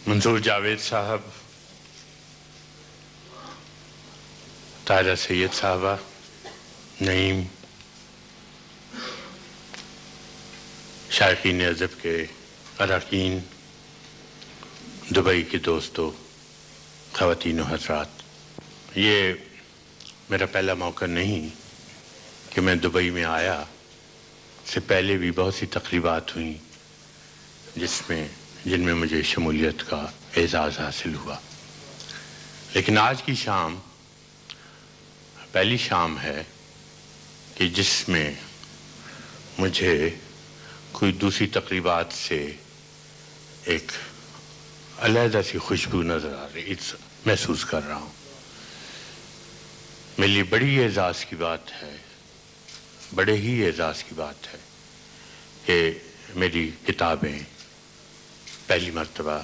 منظور جاوید صاحب، طاہرہ سید صاحبہ، نعیم، شائقین ادب کے اراکین، دبئی کے دوستوں، خواتین و حضرات، یہ میرا پہلا موقع نہیں کہ میں دبئی میں آیا. اس سے پہلے بھی بہت سی تقریبات ہوئیں جن میں مجھے شمولیت کا اعزاز حاصل ہوا، لیکن آج کی شام پہلی شام ہے کہ جس میں مجھے کوئی دوسری تقریبات سے ایک علیحدہ سی خوشبو نظر آ رہی، محسوس کر رہا ہوں. میرے لیے بڑی اعزاز کی بات ہے، بڑے ہی اعزاز کی بات ہے کہ میری کتابیں پہلی مرتبہ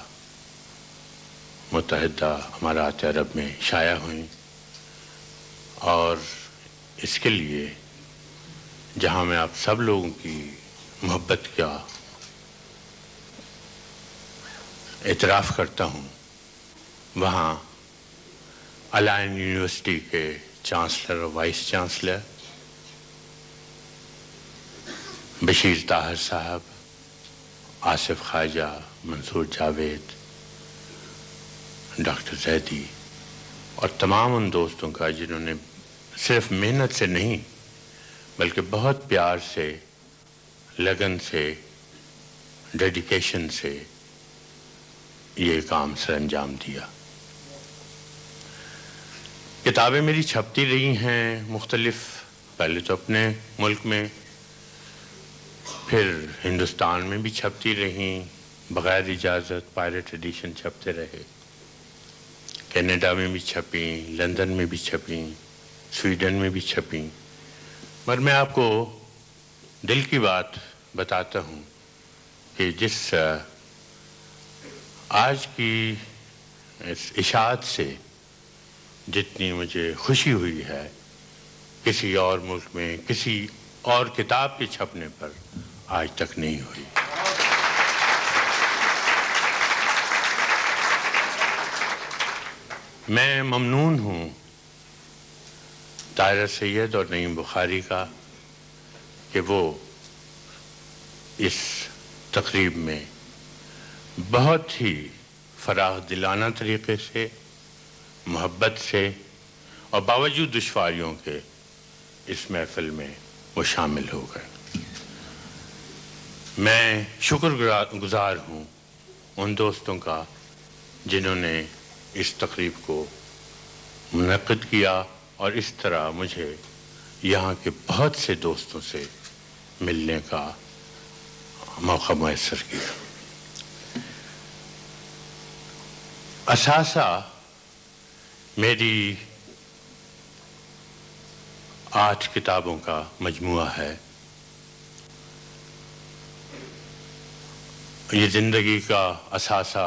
متحدہ امارات عرب میں شائع ہوئیں، اور اس کے لیے جہاں میں آپ سب لوگوں کی محبت کا اعتراف کرتا ہوں، وہاں الائن یونیورسٹی کے چانسلر اور وائس چانسلر بشیر طاہر صاحب، آصف خواجہ، منصور جاوید، ڈاکٹر زیدی اور تمام ان دوستوں کا جنہوں نے صرف محنت سے نہیں بلکہ بہت پیار سے، لگن سے، ڈیڈیکیشن سے یہ کام سر انجام دیا. کتابیں میری چھپتی رہی ہیں مختلف، پہلے تو اپنے ملک میں، پھر ہندوستان میں بھی چھپتی رہیں، بغیر اجازت پائریٹ ایڈیشن چھپتے رہے، کینیڈا میں بھی چھپیں، لندن میں بھی چھپیں، سویڈن میں بھی چھپیں. مگر میں آپ کو دل کی بات بتاتا ہوں کہ جس آج کی اس اشاعت سے جتنی مجھے خوشی ہوئی ہے، کسی اور ملک میں کسی اور کتاب کے چھپنے پر آج تک نہیں ہوئی. میں ممنون ہوں طاہرہ سید اور نعیم بخاری کا کہ وہ اس تقریب میں بہت ہی فراخ دلانہ طریقے سے، محبت سے اور باوجود دشواریوں کے اس محفل میں وہ شامل ہو گئے. میں شکر گزار ہوں ان دوستوں کا جنہوں نے اس تقریب کو منعقد کیا اور اس طرح مجھے یہاں کے بہت سے دوستوں سے ملنے کا موقع میسر کیا. اثاثہ میری 8 کتابوں کا مجموعہ ہے. یہ زندگی کا اثاثہ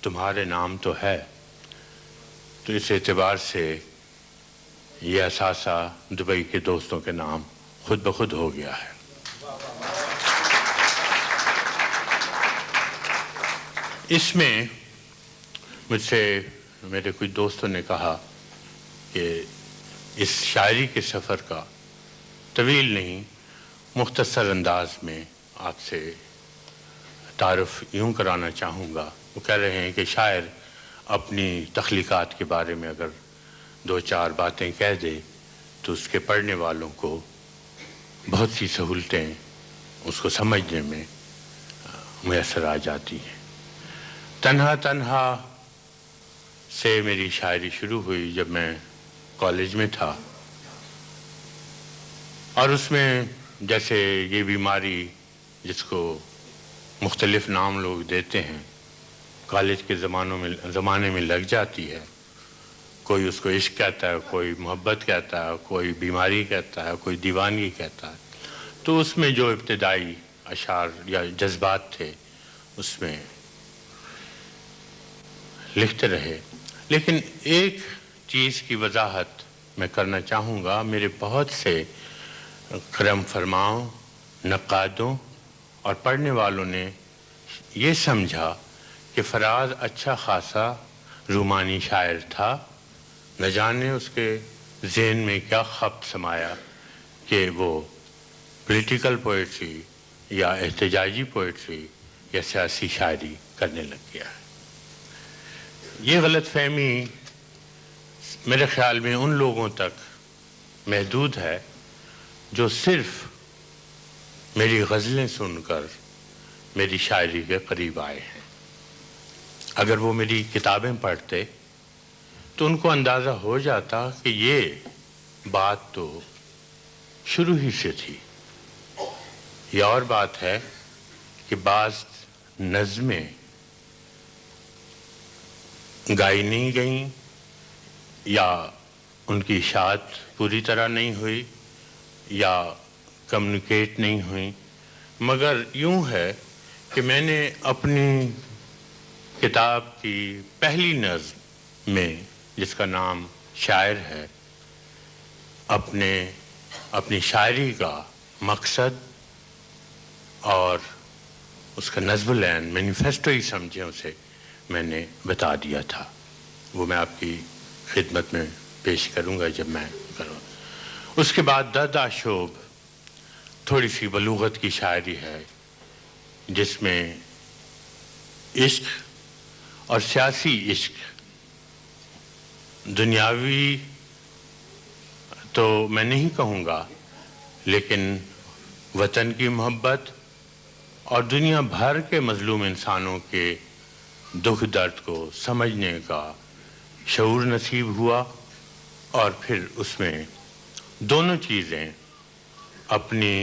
تمہارے نام تو ہے، تو اس اعتبار سے یہ اثاثہ دبئی کے دوستوں کے نام خود بخود ہو گیا ہے. اس میں مجھ سے میرے کچھ دوستوں نے کہا کہ اس شاعری کے سفر کا طویل نہیں، مختصر انداز میں آپ سے تعارف یوں کرانا چاہوں گا. وہ کہہ رہے ہیں کہ شاعر اپنی تخلیقات کے بارے میں اگر 2-4 باتیں کہہ دے تو اس کے پڑھنے والوں کو بہت سی سہولتیں اس کو سمجھنے میں میسر آ جاتی ہیں. تنہا سے میری شاعری شروع ہوئی جب میں کالج میں تھا، اور اس میں جیسے یہ بیماری جس کو مختلف نام لوگ دیتے ہیں کالج کے زمانے میں لگ جاتی ہے. کوئی اس کو عشق کہتا ہے، کوئی محبت کہتا ہے، کوئی بیماری کہتا ہے، کوئی دیوانگی کہتا ہے. تو اس میں جو ابتدائی اشعار یا جذبات تھے اس میں لکھتے رہے. لیکن ایک چیز کی وضاحت میں کرنا چاہوں گا. میرے بہت سے کرم فرماؤں، نقادوں اور پڑھنے والوں نے یہ سمجھا کہ فراز اچھا خاصا رومانی شاعر تھا، نہ جانے اس کے ذہن میں کیا خبت سمایا کہ وہ پولیٹیکل پوئٹری یا احتجاجی پوئٹری یا سیاسی شاعری کرنے لگ گیا ہے۔ یہ غلط فہمی میرے خیال میں ان لوگوں تک محدود ہے جو صرف میری غزلیں سن کر میری شاعری کے قریب آئے ہیں۔ اگر وہ میری کتابیں پڑھتے تو ان کو اندازہ ہو جاتا کہ یہ بات تو شروع ہی سے تھی۔ یہ اور بات ہے کہ بعض نظمیں گائی نہیں گئیں یا ان کی اشاعت پوری طرح نہیں ہوئی یا کمیونیکیٹ نہیں ہوئی، مگر یوں ہے کہ میں نے اپنی کتاب کی پہلی نظم میں، جس کا نام شاعر ہے، اپنی شاعری کا مقصد اور اس کا نظم العین مینیفیسٹو ہی سمجھیں اسے، میں نے بتا دیا تھا۔ وہ میں آپ کی خدمت میں پیش کروں گا جب میں کروں۔ اس کے بعد درد آشوب تھوڑی سی بلوغت کی شاعری ہے، جس میں عشق اور سیاسی عشق، دنیاوی تو میں نہیں کہوں گا، لیکن وطن کی محبت اور دنیا بھر کے مظلوم انسانوں کے دکھ درد کو سمجھنے کا شعور نصیب ہوا، اور پھر اس میں دونوں چیزیں اپنی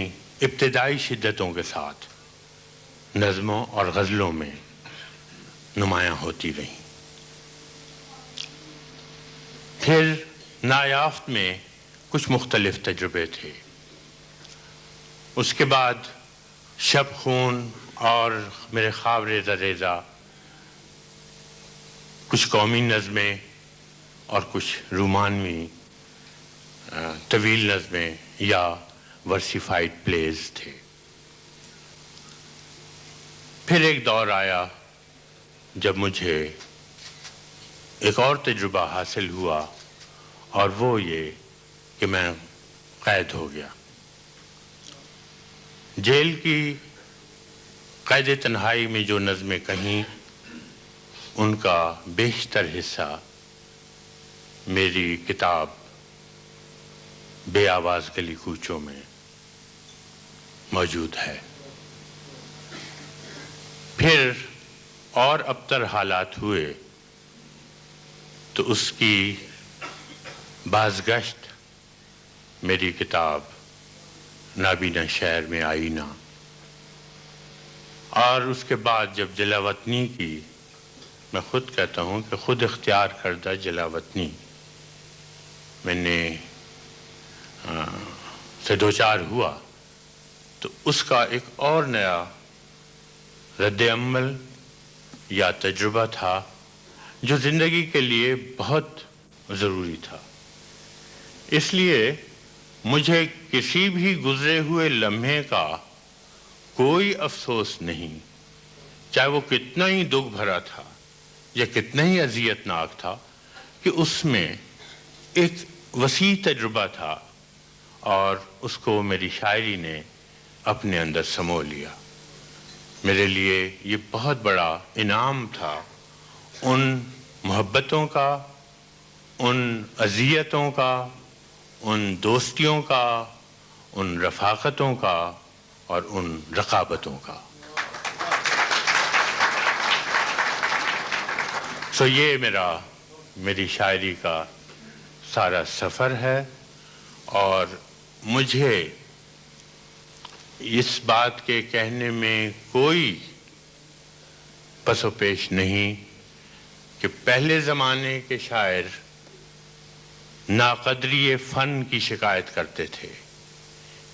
ابتدائی شدتوں کے ساتھ نظموں اور غزلوں میں نمایاں ہوتی رہیں۔ پھر نایافت میں کچھ مختلف تجربے تھے۔ اس کے بعد شب خون اور میرے خواب ریزہ ریزہ، کچھ قومی نظمیں اور کچھ رومانوی طویل نظمیں یا ورسیفائڈ پلیز تھے۔ پھر ایک دور آیا جب مجھے ایک اور تجربہ حاصل ہوا، اور وہ یہ کہ میں قید ہو گیا۔ جیل کی قید تنہائی میں جو نظمیں کہیں، ان کا بیشتر حصہ میری کتاب بے آواز گلی کوچوں میں موجود ہے۔ پھر اور ابتر حالات ہوئے تو اس کی بازگشت میری کتاب نابینا شہر میں آئینہ، اور اس کے بعد جب جلا وطنی کی، میں خود کہتا ہوں کہ خود اختیار کردہ جلا وطنی میں نے سے دوچار ہوا، تو اس کا ایک اور نیا رد عمل یا تجربہ تھا جو زندگی کے لیے بہت ضروری تھا۔ اس لیے مجھے کسی بھی گزرے ہوئے لمحے کا کوئی افسوس نہیں، چاہے وہ کتنا ہی دکھ بھرا تھا یا کتنا ہی اذیت ناک تھا، کہ اس میں ایک وسیع تجربہ تھا اور اس کو میری شاعری نے اپنے اندر سمو لیا۔ میرے لیے یہ بہت بڑا انعام تھا ان محبتوں کا، ان اذیتوں کا، ان دوستیوں کا، ان رفاقتوں کا اور ان رقابتوں کا۔ سو یہ میری شاعری کا سارا سفر ہے، اور مجھے اس بات کے کہنے میں کوئی پس و پیش نہیں کہ پہلے زمانے کے شاعر ناقدری فن کی شکایت کرتے تھے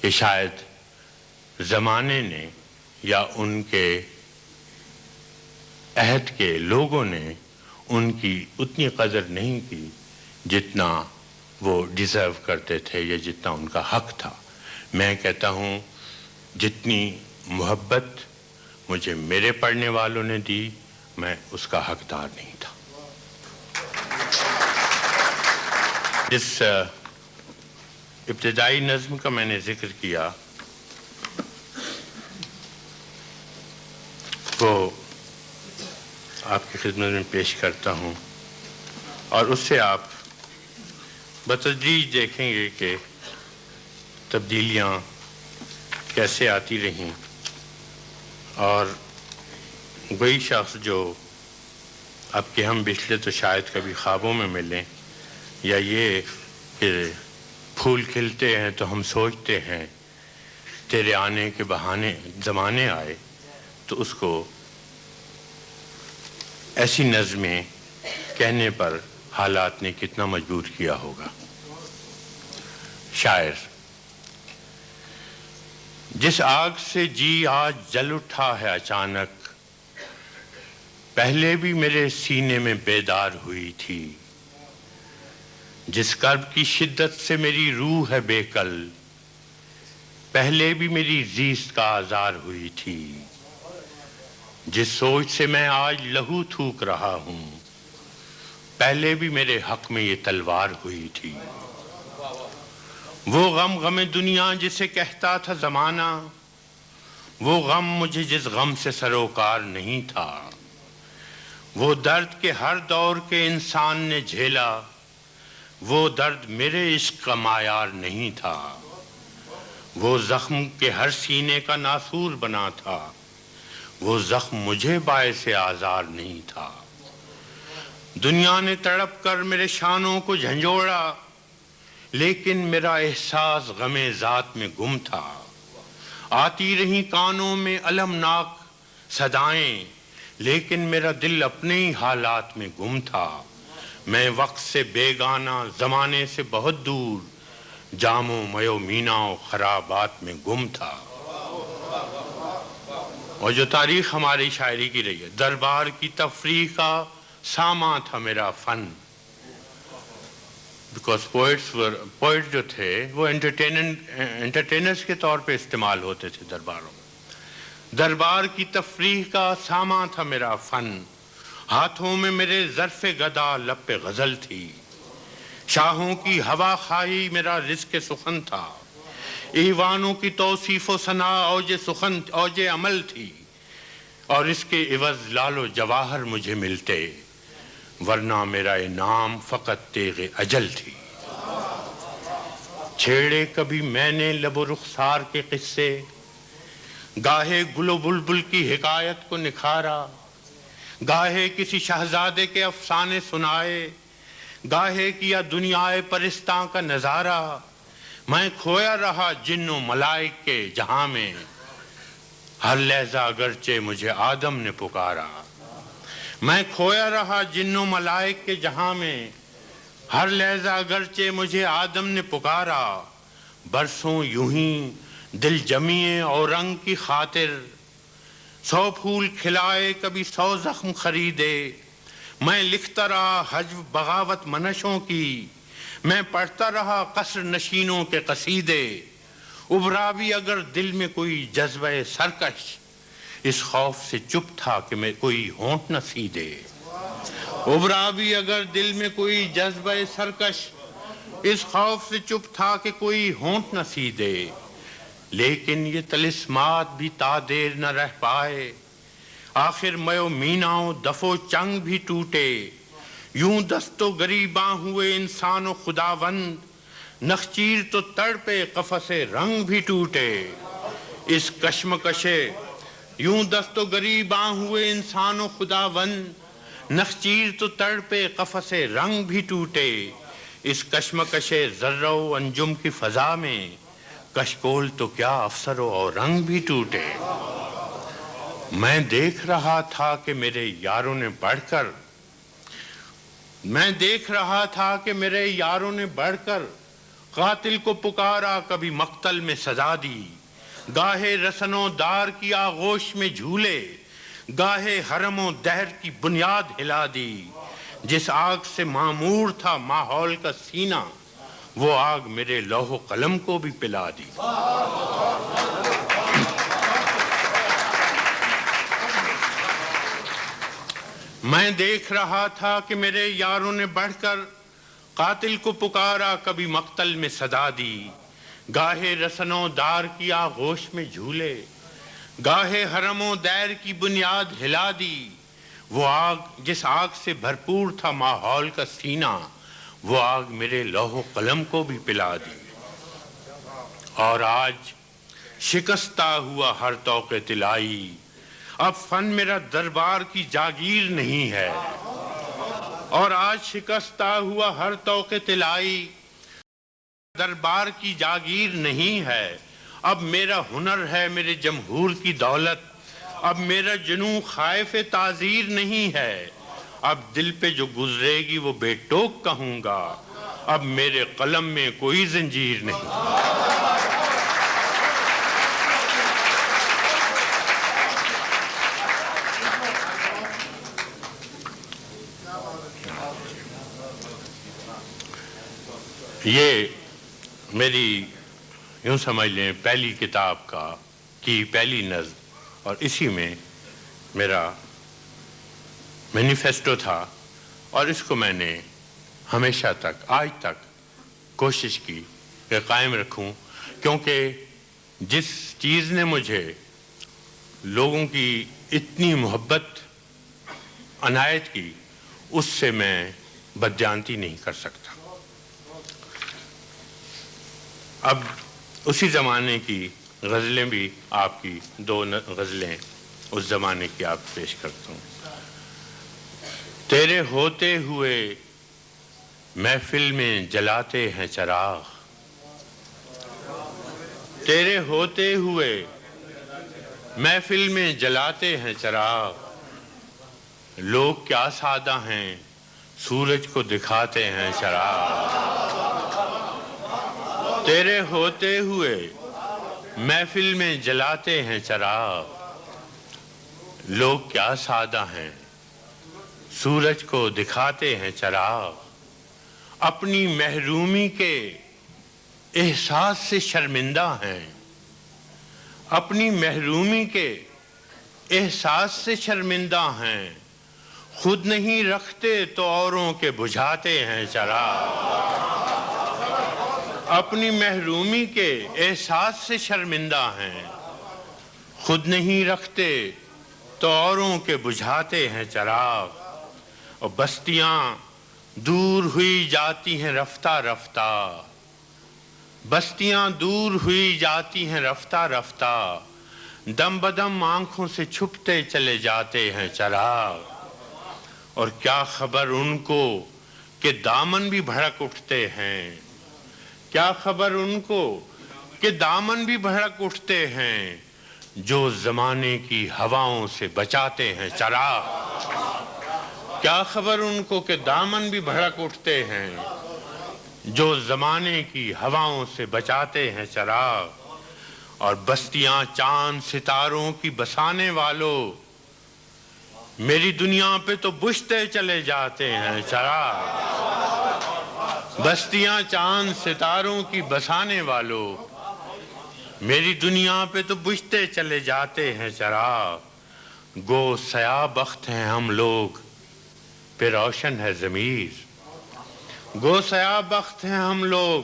کہ شاید زمانے نے یا ان کے عہد کے لوگوں نے ان کی اتنی قدر نہیں کی جتنا وہ ڈیزرو کرتے تھے یا جتنا ان کا حق تھا۔ میں کہتا ہوں جتنی محبت مجھے میرے پڑھنے والوں نے دی، میں اس کا حقدار نہیں تھا۔ جس ابتدائی نظم کا میں نے ذکر کیا وہ آپ کی خدمت میں پیش کرتا ہوں، اور اس سے آپ بتدریج دیکھیں گے کہ تبدیلیاں کیسے آتی رہیں، اور وہی شخص جو اب کہ ہم بچھلے تو شاید کبھی خوابوں میں ملیں، یا یہ کہ پھول کھلتے ہیں تو ہم سوچتے ہیں تیرے آنے کے بہانے زمانے آئے، تو اس کو ایسی نظمیں کہنے پر حالات نے کتنا مجبور کیا ہوگا۔ شاعر: جس آگ سے جی آج جل اٹھا ہے اچانک، پہلے بھی میرے سینے میں بیدار ہوئی تھی، جس کرب کی شدت سے میری روح ہے بے کل، پہلے بھی میری زیست کا آزار ہوئی تھی، جس سوچ سے میں آج لہو تھوک رہا ہوں، پہلے بھی میرے حق میں یہ تلوار ہوئی تھی، وہ غم غم دنیا جسے کہتا تھا زمانہ، وہ غم مجھے جس غم سے سروکار نہیں تھا، وہ درد کے ہر دور کے انسان نے جھیلا، وہ درد میرے عشق کا معیار نہیں تھا، وہ زخم کے ہر سینے کا ناسور بنا تھا، وہ زخم مجھے باعث آزار نہیں تھا، دنیا نے تڑپ کر میرے شانوں کو جھنجھوڑا، لیکن میرا احساس غم ذات میں گم تھا، آتی رہیں کانوں میں المناک صدائیں، لیکن میرا دل اپنے ہی حالات میں گم تھا، میں وقت سے بیگانہ زمانے سے بہت دور، جام و میو مینا و خرابات میں گم تھا۔ اور جو تاریخ ہماری شاعری کی رہی ہے، دربار کی تفریح کا سامان تھا میرا فن، بیکاز پوئٹ جو تھے وہ انٹرٹینرز کے طور پہ استعمال ہوتے تھے درباروں میں۔ دربار کی تفریح کا سامان تھا میرا فن، ہاتھوں میں میرے ظرف گدا لب پہ غزل تھی، شاہوں کی ہوا خواہی میرا رزق سخن تھا، ایوانوں کی توصیف و ثنا اوج عمل تھی، اور اس کے عوض لال و جواہر مجھے ملتے، ورنہ میرا انعام فقط تیغ اجل تھی۔ چھیڑے کبھی میں نے لب و رخسار کے قصے، گاہے گل و بلبل کی حکایت کو نکھارا، گاہے کسی شہزادے کے افسانے سنائے، گاہے کیا دنیائے پرستاں کا نظارہ، میں کھویا رہا جن و ملائک کے جہاں میں، ہر لحظہ اگرچہ مجھے آدم نے پکارا، میں کھویا رہا جن و ملائک کے جہاں میں، ہر لحظہ اگرچہ مجھے آدم نے پکارا، برسوں یوں ہی دل جمیے اور رنگ کی خاطر، 100 پھول کھلائے کبھی 100 زخم خریدے، میں لکھتا رہا ہجو بغاوت منشوں کی، میں پڑھتا رہا قصر نشینوں کے قصیدے، ابھرا بھی اگر دل میں کوئی جذبہ سرکش، اس خوف سے چپ تھا کہ میں کوئی ہونٹ نہ سیدھے، ابھرا بھی اگر دل میں کوئی جذبہ سرکش، اس خوف سے چپ تھا کہ کوئی ہونٹ نہ سیدھے، لیکن یہ طلسمات بھی تا دیر نہ رہ پائے، آخر میو میناؤں دفو چنگ بھی ٹوٹے، یوں دست و گریباں ہوئے انسان و خداوند، نخچیر تو تڑپے قفس رنگ بھی ٹوٹے، اس کشمکشے یوں دست و گریباں ہوئے انسان و خداوند، نخچیر تو تڑپے قفس رنگ بھی ٹوٹے، اس کشمکش ذرہ و انجم کی فضا میں، کشکول تو کیا افسر و رنگ بھی ٹوٹے، میں دیکھ رہا تھا کہ میرے یاروں نے بڑھ کر قاتل کو پکارا، کبھی مقتل میں سزا دی، گاہے رسن و دار کی آغوش میں جھولے، گاہے حرم و دہر کی بنیاد ہلا دی، جس آگ سے معمور تھا ماحول کا سینہ، وہ آگ میرے لوح و قلم کو بھی پلا دی۔ میں دیکھ رہا تھا کہ میرے یاروں نے بڑھ کر قاتل کو پکارا، کبھی مقتل میں صدا دی، گاہے رسنوں دار کی آغوش میں جھولے، گاہے حرم و دیر کی بنیاد ہلا دی۔ وہ آگ جس آگ سے بھرپور تھا ماحول کا سینہ، وہ آگ میرے لوح و قلم کو بھی پلا دی۔ اور آج شکستہ ہوا ہر طوق طلائی، اب فن میرا دربار کی جاگیر نہیں ہے۔ اور آج شکستہ ہوا ہر طوق طلائی دربار کی جاگیر نہیں ہے، اب میرا ہنر ہے میرے جمہور کی دولت، اب میرا جنوں خائف تعزیر نہیں ہے، اب دل پہ جو گزرے گی وہ بے ٹوک کہوں گا، اب میرے قلم میں کوئی زنجیر نہیں۔ یہ میری یوں سمجھ لیں پہلی کتاب کی پہلی نظم، اور اسی میں میرا مینیفیسٹو تھا، اور اس کو میں نے ہمیشہ تک آج تک کوشش کی کہ قائم رکھوں، کیونکہ جس چیز نے مجھے لوگوں کی اتنی محبت عنایت کی، اس سے میں بددیانتی نہیں کر سکتا۔ اب اسی زمانے کی غزلیں بھی آپ کی دو غزلیں اس زمانے کی آپ پیش کرتا ہوں۔ تیرے ہوتے ہوئے محفل میں جلاتے ہیں چراغ، تیرے ہوتے ہوئے محفل میں جلاتے ہیں چراغ، لوگ کیا سادہ ہیں سورج کو دکھاتے ہیں چراغ، تیرے ہوتے ہوئے محفل میں جلاتے ہیں چراغ، لوگ کیا سادہ ہیں سورج کو دکھاتے ہیں چراغ، اپنی محرومی کے احساس سے شرمندہ ہیں، اپنی محرومی کے احساس سے شرمندہ ہیں، خود نہیں رکھتے تو اوروں کے بجھاتے ہیں چراغ، اپنی محرومی کے احساس سے شرمندہ ہیں، خود نہیں رکھتے تو اوروں کے بجھاتے ہیں چراغ، اور بستیاں دور ہوئی جاتی ہیں رفتہ رفتہ، بستیاں دور ہوئی جاتی ہیں رفتہ رفتہ، دم بدم آنکھوں سے چھپتے چلے جاتے ہیں چراغ، اور کیا خبر ان کو کہ دامن بھی بھڑک اٹھتے ہیں، کیا خبر ان کو کہ دامن بھی بھڑک اٹھتے ہیں، جو زمانے کی ہواؤں سے بچاتے ہیں چراغ، کیا خبر ان کو کہ دامن بھی بھڑک اٹھتے ہیں، جو زمانے کی ہواؤں سے بچاتے ہیں چراغ، اور بستیاں چاند ستاروں کی بسانے والوں، میری دنیا پہ تو بجھتے چلے جاتے ہیں چراغ، بستیاں چاند ستاروں کی بسانے والوں، میری دنیا پہ تو بجھتے چلے جاتے ہیں چراغ، گو سیاہ بخت ہیں ہم لوگ پہ روشن ہے ضمیر، گو سیاہ بخت ہیں ہم لوگ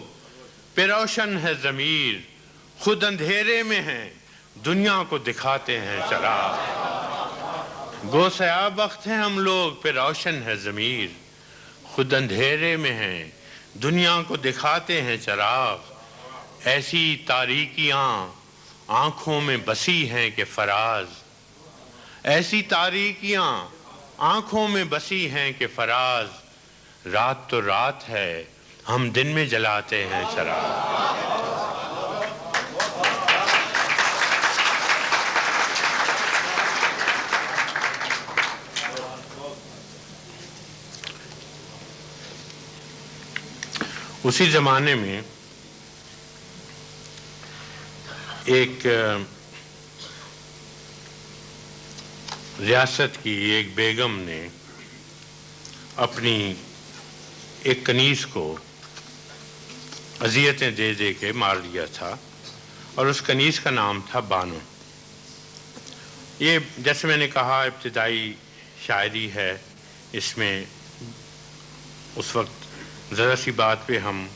پہ روشن ہے ضمیر، خود اندھیرے میں ہیں دنیا کو دکھاتے ہیں چراغ، گو سیاہ بخت ہیں ہم لوگ پہ روشن ہے ضمیر، خود اندھیرے میں ہیں دنیا کو دکھاتے ہیں چراغ، ایسی تاریکیاں آنکھوں میں بسی ہیں کہ فراز، ایسی تاریکیاں آنکھوں میں بسی ہیں کہ فراز، رات تو رات ہے ہم دن میں جلاتے ہیں چراغ۔ اسی زمانے میں ایک ریاست کی ایک بیگم نے اپنی ایک کنیز کو اذیتیں دے دے کے مار دیا تھا، اور اس کنیز کا نام تھا بانو۔ یہ جیسے میں نے کہا ابتدائی شاعری ہے، اس میں اس وقت ذرا سی بات پہ ہم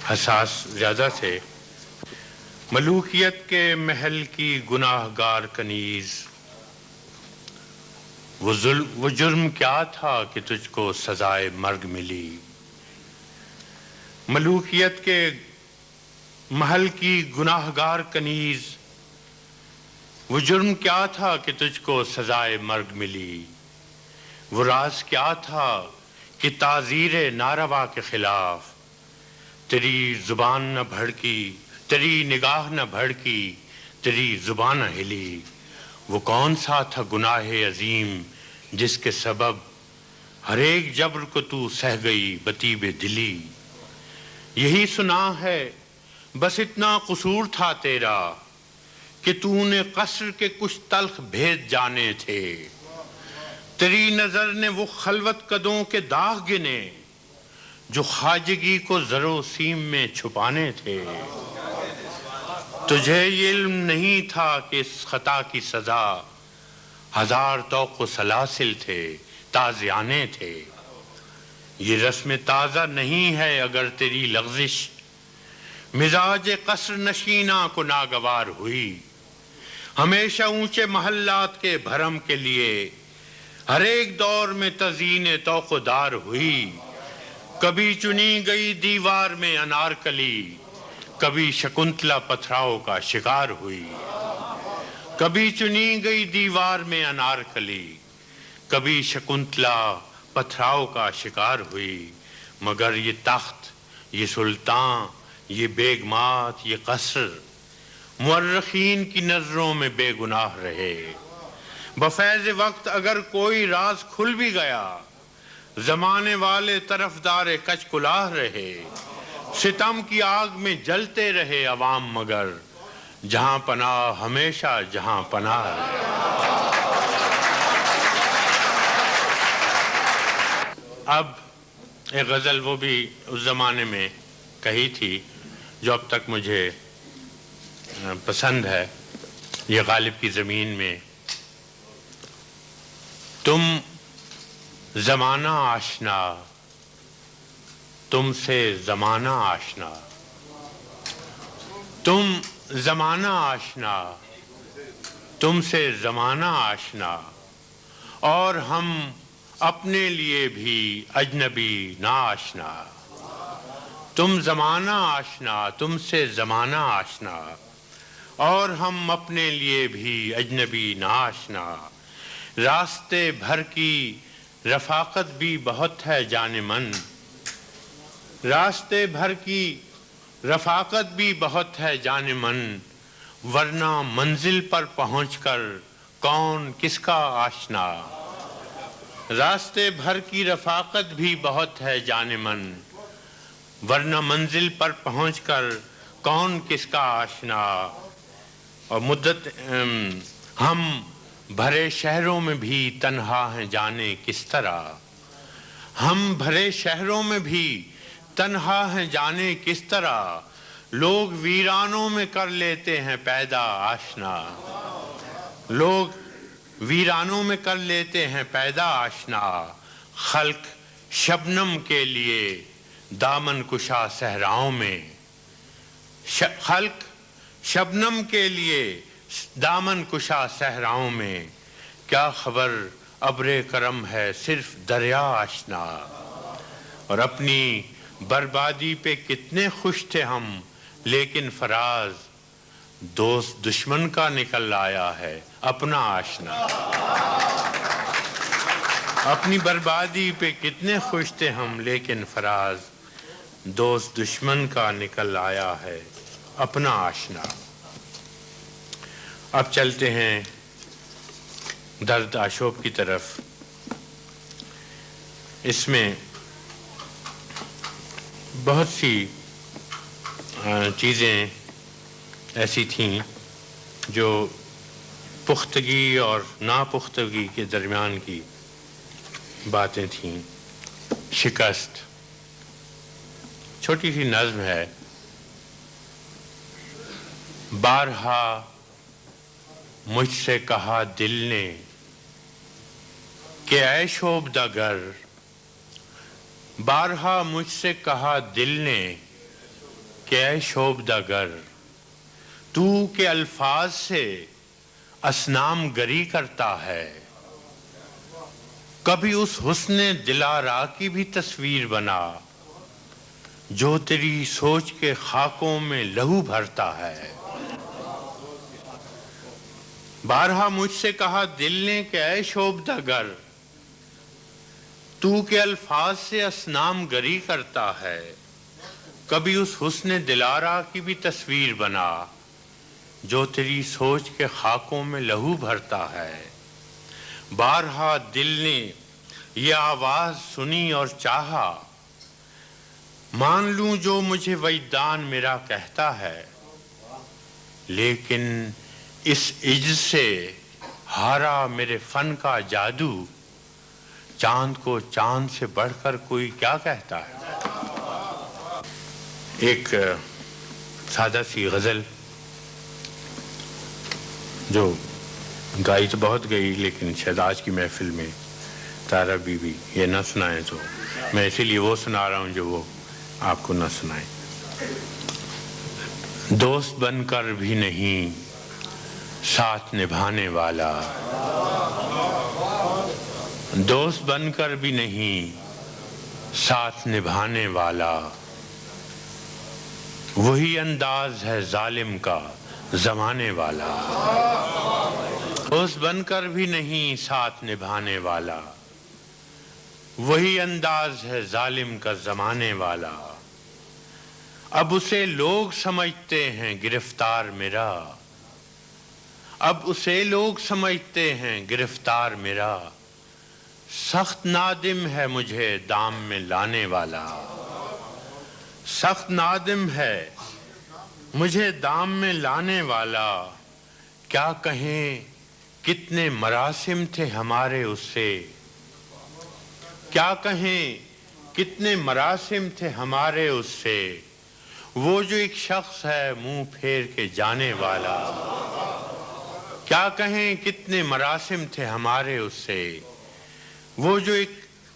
حساس زیادہ تھے. ملوکیت کے محل کی گناہ گار کنیز، وہ جرم کیا تھا کہ تجھ کو سزائے مرگ ملی. ملوکیت کے محل کی گناہ گار کنیز، وہ جرم کیا تھا کہ تجھ کو سزائے مرگ ملی. وہ راز کیا تھا کہ تعزیر ناروا کے خلاف تیری زبان نہ بھڑکی، تیری نگاہ نہ بھڑکی، تیری زبان نہ ہلی. وہ کون سا تھا گناہ عظیم جس کے سبب ہر ایک جبر کو تو سہ گئی بطیب دلی. یہی سنا ہے بس اتنا قصور تھا تیرا کہ تو نے قصر کے کچھ تلخ بھید جانے تھے. تیری نظر نے وہ خلوت قدوں کے داغ گنے جو خواجگی کو زر و سیم میں چھپانے تھے. تجھے یہ علم نہیں تھا کہ اس خطا کی سزا ہزار طوق و سلاسل تھے، تازیانے تھے. یہ رسم تازہ نہیں ہے اگر تیری لغزش مزاج قصر نشینہ کو ناگوار ہوئی. ہمیشہ اونچے محلات کے بھرم کے لیے ہر ایک دور میں تزئین طوق و دار ہوئی. کبھی چنی گئی دیوار میں انارکلی، کبھی شکنتلا پتھراؤ کا شکار ہوئی. کبھی چنی گئی دیوار میں انارکلی، کبھی شکنتلا پتھراؤ کا شکار ہوئی. مگر یہ تخت، یہ سلطان، یہ بیگمات، یہ قصر مورخین کی نظروں میں بے گناہ رہے. بفیض وقت اگر کوئی راز کھل بھی گیا، زمانے والے طرفدار کچ کلاہ رہے. ستم کی آگ میں جلتے رہے عوام مگر جہاں پناہ ہمیشہ جہاں پناہ رہے. اب ایک غزل وہ بھی اس زمانے میں کہی تھی جو اب تک مجھے پسند ہے. یہ غالب کی زمین میں: تم زمانہ آشنا، تم سے زمانہ آشنا، تم زمانہ آشنا، تم سے زمانہ آشنا، اور ہم اپنے لیے بھی اجنبی نا آشنا. تم زمانہ آشنا، تم سے زمانہ آشنا، اور ہم اپنے لیے بھی اجنبی نا آشنا. راستے بھر کی رفاقت بھی بہت ہے جان من، راستے بھر کی رفاقت بھی بہت ہے جان من، ورنہ منزل پر پہنچ کر کون کس کا آشنا. راستے بھر کی رفاقت بھی بہت ہے جان من، ورنہ منزل پر پہنچ کر کون کس کا آشنا. اور مدت ہم بھرے شہروں میں بھی تنہا ہیں جانے کس طرح، ہم بھرے شہروں میں بھی تنہا ہیں جانے کس طرح. لوگ ویرانوں میں کر لیتے ہیں پیدا آشنا، لوگ ویرانوں میں کر لیتے ہیں پیدا آشنا. خلق شبنم کے لیے دامن کشا صحراؤں میں، خلق شبنم کے لیے دامن کشا صحراؤں میں. کیا خبر ابر کرم ہے صرف دریا آشنا. اور اپنی بربادی پہ کتنے خوش تھے ہم، لیکن فراز دوست دشمن کا نکل آیا ہے اپنا آشنا. اپنی بربادی پہ کتنے خوش تھے ہم، لیکن فراز دوست دشمن کا نکل آیا ہے اپنا آشنا. اب چلتے ہیں درد آشوب کی طرف. اس میں بہت سی چیزیں ایسی تھیں جو پختگی اور ناپختگی کے درمیان کی باتیں تھیں. شکست، چھوٹی سی نظم ہے: بارہا مجھ سے کہا دل نے کہ اے شوبدہ گر، بارہا مجھ سے کہا دل نے کہ اے شوبدہ گر، تو کے الفاظ سے اصنام گری کرتا ہے، کبھی اس حسن دلارا کی بھی تصویر بنا جو تیری سوچ کے خاکوں میں لہو بھرتا ہے۔ بارہا مجھ سے کہا دل نے کہ اے شوبدہ گر، تو کے الفاظ سے اصنام گری کرتا ہے، کبھی اس حسن دلارا کی بھی تصویر بنا جو تیری سوچ کے خاکوں میں لہو بھرتا ہے۔ بارہا دل نے یہ آواز سنی اور چاہا، مان لوں جو مجھے وجدان میرا کہتا ہے، لیکن اس عجز سے ہارا میرے فن کا جادو، چاند کو چاند سے بڑھ کر کوئی کیا کہتا ہے۔ ایک سادہ سی غزل جو گائی تو بہت گئی، لیکن شاید آج کی محفل میں تارا بی بی یہ نہ سنائیں تو میں اسی لیے وہ سنا رہا ہوں جو وہ آپ کو نہ سنائیں۔ دوست بن کر بھی نہیں ساتھ نبھانے والا، دوست بن کر بھی نہیں ساتھ نبھانے والا، وہی انداز ہے ظالم کا زمانے والا۔ دوست بن کر بھی نہیں ساتھ نبھانے والا، وہی انداز ہے ظالم کا زمانے والا، اب اسے لوگ سمجھتے ہیں گرفتار میرا، اب اسے لوگ سمجھتے ہیں گرفتار میرا، سخت نادم ہے مجھے دام میں لانے والا، سخت نادم ہے مجھے دام میں لانے والا، کیا کہیں کتنے مراسم تھے ہمارے اس سے، کیا کہیں کتنے مراسم تھے ہمارے اس سے، وہ جو ایک شخص ہے منہ پھیر کے جانے والا، کیا کہیں کتنے مراسم تھے ہمارے اس سے، وہ جو ایک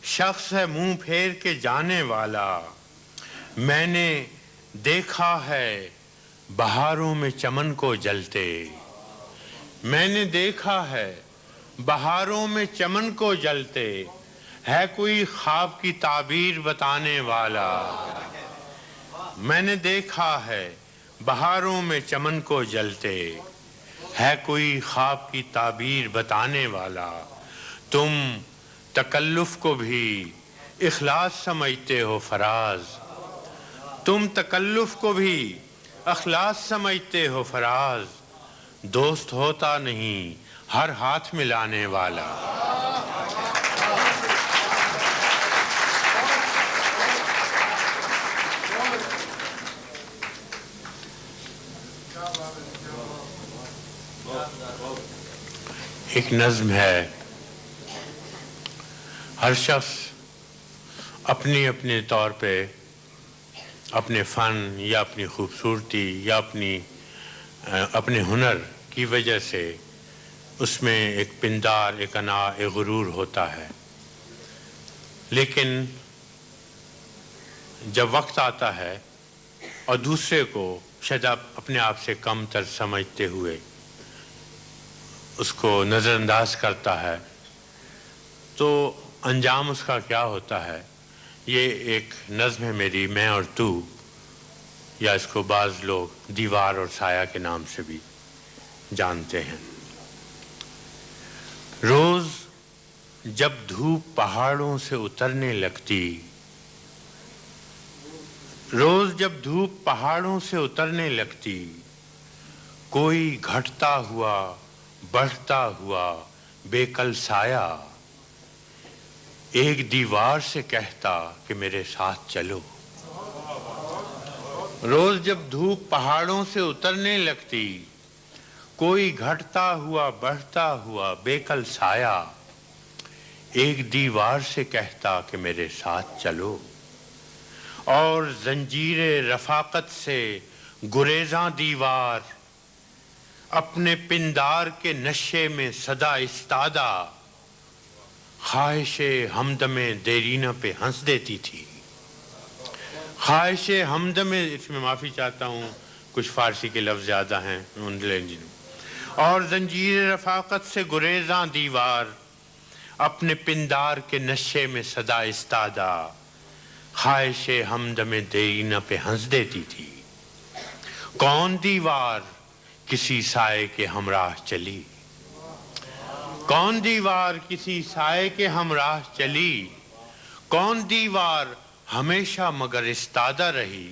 شخص ہے منہ پھیر کے جانے والا، میں نے دیکھا ہے بہاروں میں چمن کو جلتے، میں نے دیکھا ہے بہاروں میں چمن کو جلتے، ہے کوئی خواب کی تعبیر بتانے والا، میں نے دیکھا ہے بہاروں میں چمن کو جلتے، ہے کوئی خواب کی تعبیر بتانے والا، تم تکلف کو بھی اخلاص سمجھتے ہو فراز، تم تکلف کو بھی اخلاص سمجھتے ہو فراز، دوست ہوتا نہیں ہر ہاتھ ملانے والا۔ ایک نظم ہے، ہر شخص اپنی اپنے طور پہ اپنے فن یا اپنی خوبصورتی یا اپنے ہنر کی وجہ سے اس میں ایک پندار، ایک انا، ایک غرور ہوتا ہے، لیکن جب وقت آتا ہے اور دوسرے کو شاید اپنے آپ سے کم تر سمجھتے ہوئے اس کو نظر انداز کرتا ہے تو انجام اس کا کیا ہوتا ہے۔ یہ ایک نظم ہے میری، میں اور تو، یا اس کو بعض لوگ دیوار اور سایہ کے نام سے بھی جانتے ہیں۔ روز جب دھوپ پہاڑوں سے اترنے لگتی، روز جب دھوپ پہاڑوں سے اترنے لگتی، کوئی گھٹتا ہوا بڑھتا ہوا بے کل سایہ ایک دیوار سے کہتا کہ میرے ساتھ چلو۔ روز جب دھوپ پہاڑوں سے اترنے لگتی، کوئی گھٹتا ہوا بڑھتا ہوا بے کل سایہ ایک دیوار سے کہتا کہ میرے ساتھ چلو، اور زنجیر رفاقت سے گریزاں دیوار اپنے پندار کے نشے میں صدا استادہ خواہش ہمدم دیرینہ پہ ہنس دیتی تھی. خواہش ہمدم، اس میں معافی چاہتا ہوں کچھ فارسی کے لفظ زیادہ ہیں اور زنجیر رفاقت سے گریزاں دیوار اپنے پندار کے نشے میں صدا استادہ خواہش ہمدم دیرینہ پہ ہنس دیتی تھی. کون دیوار کسی سائے کے ہمراہ چلی، کون دیوار کسی سائے کے ہمراہ چلی، کون دیوار ہمیشہ مگر استادہ رہی،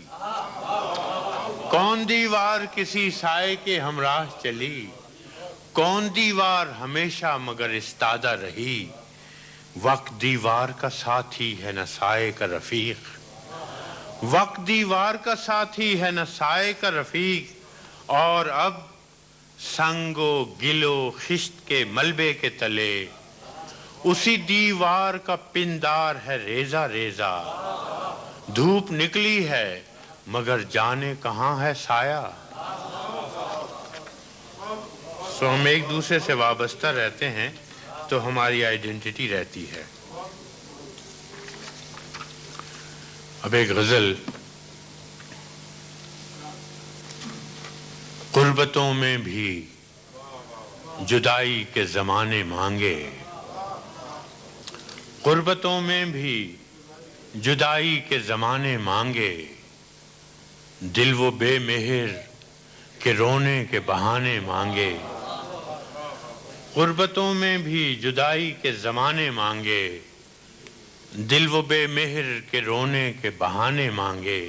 کون دیوار کسی سائے کے ہمراہ چلی، کون دیوار ہمیشہ مگر استادہ رہی. وقت دیوار کا ساتھی ہے نہ سائے کا رفیق، وقت دیوار کا ساتھی ہے نہ سائے کا رفیق، اور اب سنگ و گل و خشت کے ملبے کے تلے اسی دیوار کا پندار ہے ریزہ ریزہ. دھوپ نکلی ہے مگر جانے کہاں ہے سایہ. سو ہم ایک دوسرے سے وابستہ رہتے ہیں تو ہماری آئیڈینٹی رہتی ہے. اب ایک غزل، قربتوں میں بھی جدائی کے زمانے مانگے، قربتوں میں بھی جدائی کے زمانے مانگے، دل وہ بے مہر کے رونے کے بہانے مانگے. قربتوں میں بھی جدائی کے زمانے مانگے، دل وہ بے مہر کے رونے کے بہانے مانگے.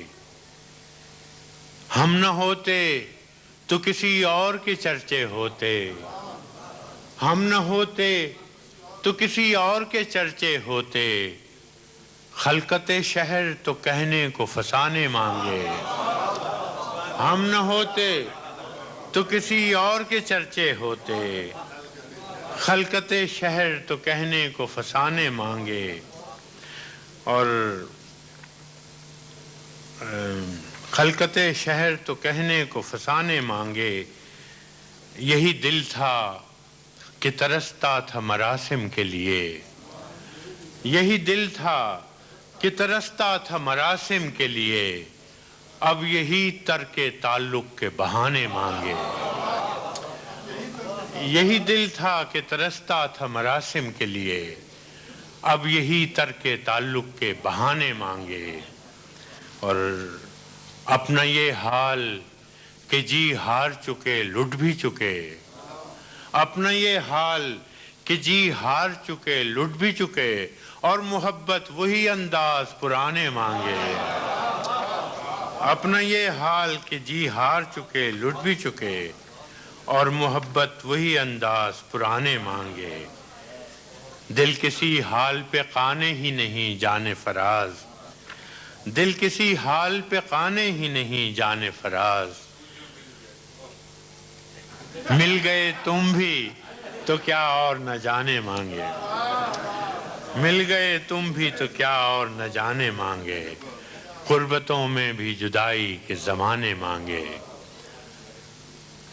ہم نہ ہوتے تو کسی اور کے چرچے ہوتے، ہم نہ ہوتے تو کسی اور کے چرچے ہوتے، خلقت شہر تو کہنے کو فسانے مانگے. ہم نہ ہوتے تو کسی اور کے چرچے ہوتے، خلقت شہر تو کہنے کو فسانے مانگے. اور خلقت شہر تو کہنے کو فسانے مانگے. یہی دل تھا کہ ترستا تھا مراسم کے لیے، یہی دل تھا کہ ترستا تھا مراسم کے لیے، اب یہی ترک تعلق کے بہانے مانگے. یہی دل تھا کہ ترستا تھا مراسم کے لیے، اب یہی ترک تعلق کے بہانے مانگے. اور اپنا یہ حال کہ جی ہار چکے لٹ بھی چکے، اپنا یہ حال کہ جی ہار چکے لٹ بھی چکے، اور محبت وہی انداز پرانے مانگے. اپنا یہ حال کہ جی ہار چکے لٹ بھی چکے، اور محبت وہی انداز پرانے مانگے. دل کسی حال پہ قانے ہی نہیں جانے فراز، دل کسی حال پہ قانے ہی نہیں جانے فراز. مل گئے تم بھی تو کیا اور نہ جانے مانگے، مل گئے تم بھی تو کیا اور نہ جانے مانگے. قربتوں میں بھی جدائی کے زمانے مانگے،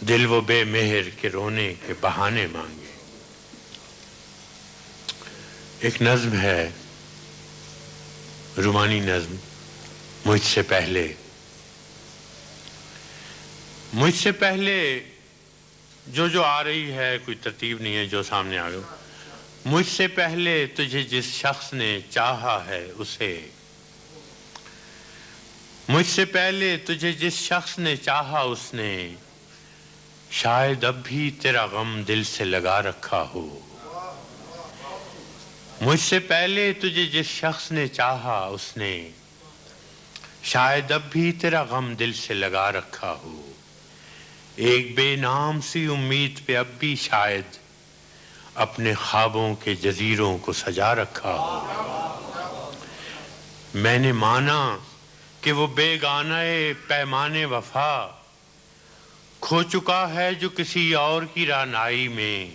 دل وہ بے مہر کے رونے کے بہانے مانگے. ایک نظم ہے، رومانی نظم، مجھ سے پہلے. مجھ سے پہلے جو آ رہی ہے، کوئی ترتیب نہیں ہے، جو سامنے آ گئے. مجھ سے پہلے تجھے جس شخص نے چاہا ہے اسے، مجھ سے پہلے تجھے جس شخص نے چاہا اس نے، شاید اب بھی تیرا غم دل سے لگا رکھا ہو. مجھ سے پہلے تجھے جس شخص نے چاہا اس نے، شاید اب بھی تیرا غم دل سے لگا رکھا ہو. ایک بے نام سی امید پہ اب بھی شاید اپنے خوابوں کے جزیروں کو سجا رکھا ہو. میں نے مانا کہ وہ بیگانہ پیمانے وفا کھو چکا ہے جو کسی اور کی رعنائی میں،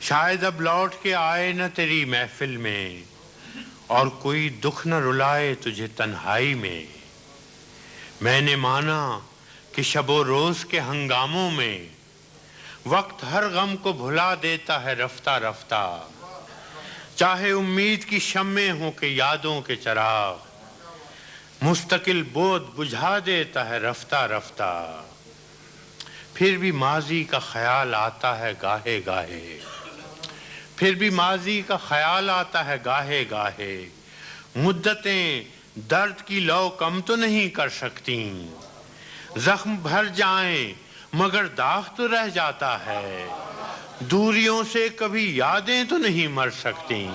شاید اب لوٹ کے آئے نہ تیری محفل میں، اور کوئی دکھ نہ رلائے تجھے تنہائی میں. میں نے مانا کہ شب و روز کے ہنگاموں میں وقت ہر غم کو بھلا دیتا ہے رفتہ رفتہ، چاہے امید کی شمعیں ہوں کہ یادوں کے چراغ، مستقل بود بجھا دیتا ہے رفتہ رفتہ، پھر بھی ماضی کا خیال آتا ہے گاہے گاہے، پھر بھی ماضی کا خیال آتا ہے گاہے گاہے، مدتیں درد کی لو کم تو نہیں کر سکتی، زخم بھر جائیں مگر داغ تو رہ جاتا ہے، دوریوں سے کبھی یادیں تو نہیں مر سکتی،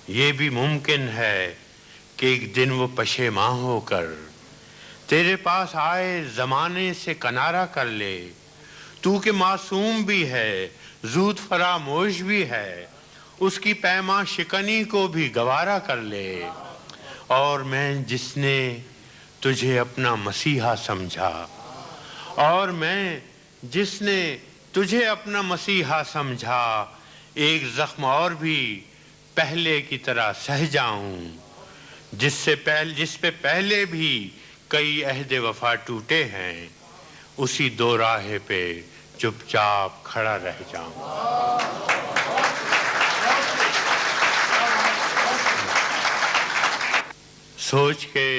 یہ بھی ممکن ہے کہ ایک دن وہ پشیماں ہو کر تیرے پاس آئے زمانے سے کنارہ کر لے، تو کہ معصوم بھی ہے زود فراموش بھی ہے، اس کی پیماں شکنی کو بھی گوارا کر لے، اور میں جس نے تجھے اپنا مسیحا سمجھا، اور میں جس نے تجھے اپنا مسیحا سمجھا، ایک زخم اور بھی پہلے کی طرح سہ جاؤں، جس پہ پہلے بھی کئی عہد وفا ٹوٹے ہیں، اسی دو راہے پہ چپ چاپ کھڑا رہ جاؤں۔ سوچ کے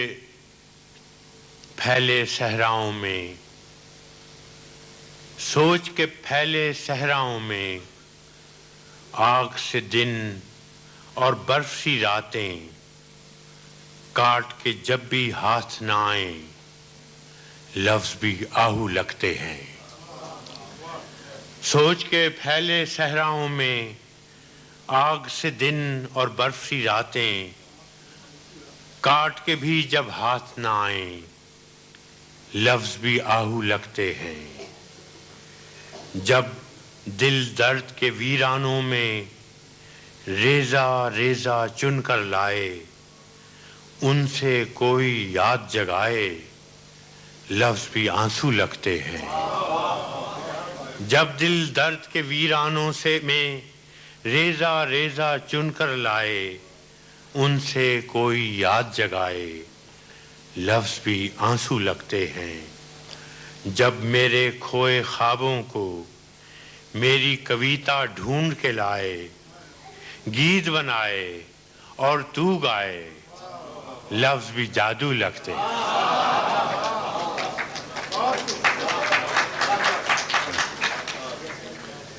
پھیلے صحراؤں میں، سوچ کے پھیلے صحراؤں میں، آگ سے دن اور برف سی راتیں، کاٹ کے جب بھی ہاتھ نہ آئیں لفظ بھی آہو لگتے ہیں۔ سوچ کے پھیلے صحراؤں میں، آگ سے دن اور برف سی راتیں، کاٹ کے بھی جب ہاتھ نہ آئیں لفظ بھی آہو لگتے ہیں، جب دل درد کے ویرانوں میں ریزہ ریزہ چن کر لائے، ان سے کوئی یاد جگائے لفظ بھی آنسو لگتے ہیں، جب دل درد کے ویرانوں میں ریزہ ریزہ چن کر لائے، ان سے کوئی یاد جگائے لفظ بھی آنسو لگتے ہیں، جب میرے کھوئے خوابوں کو میری کویتا ڈھونڈ کے لائے، گیت بنائے اور تو گائے لفظ بھی جادو لگتے ہیں۔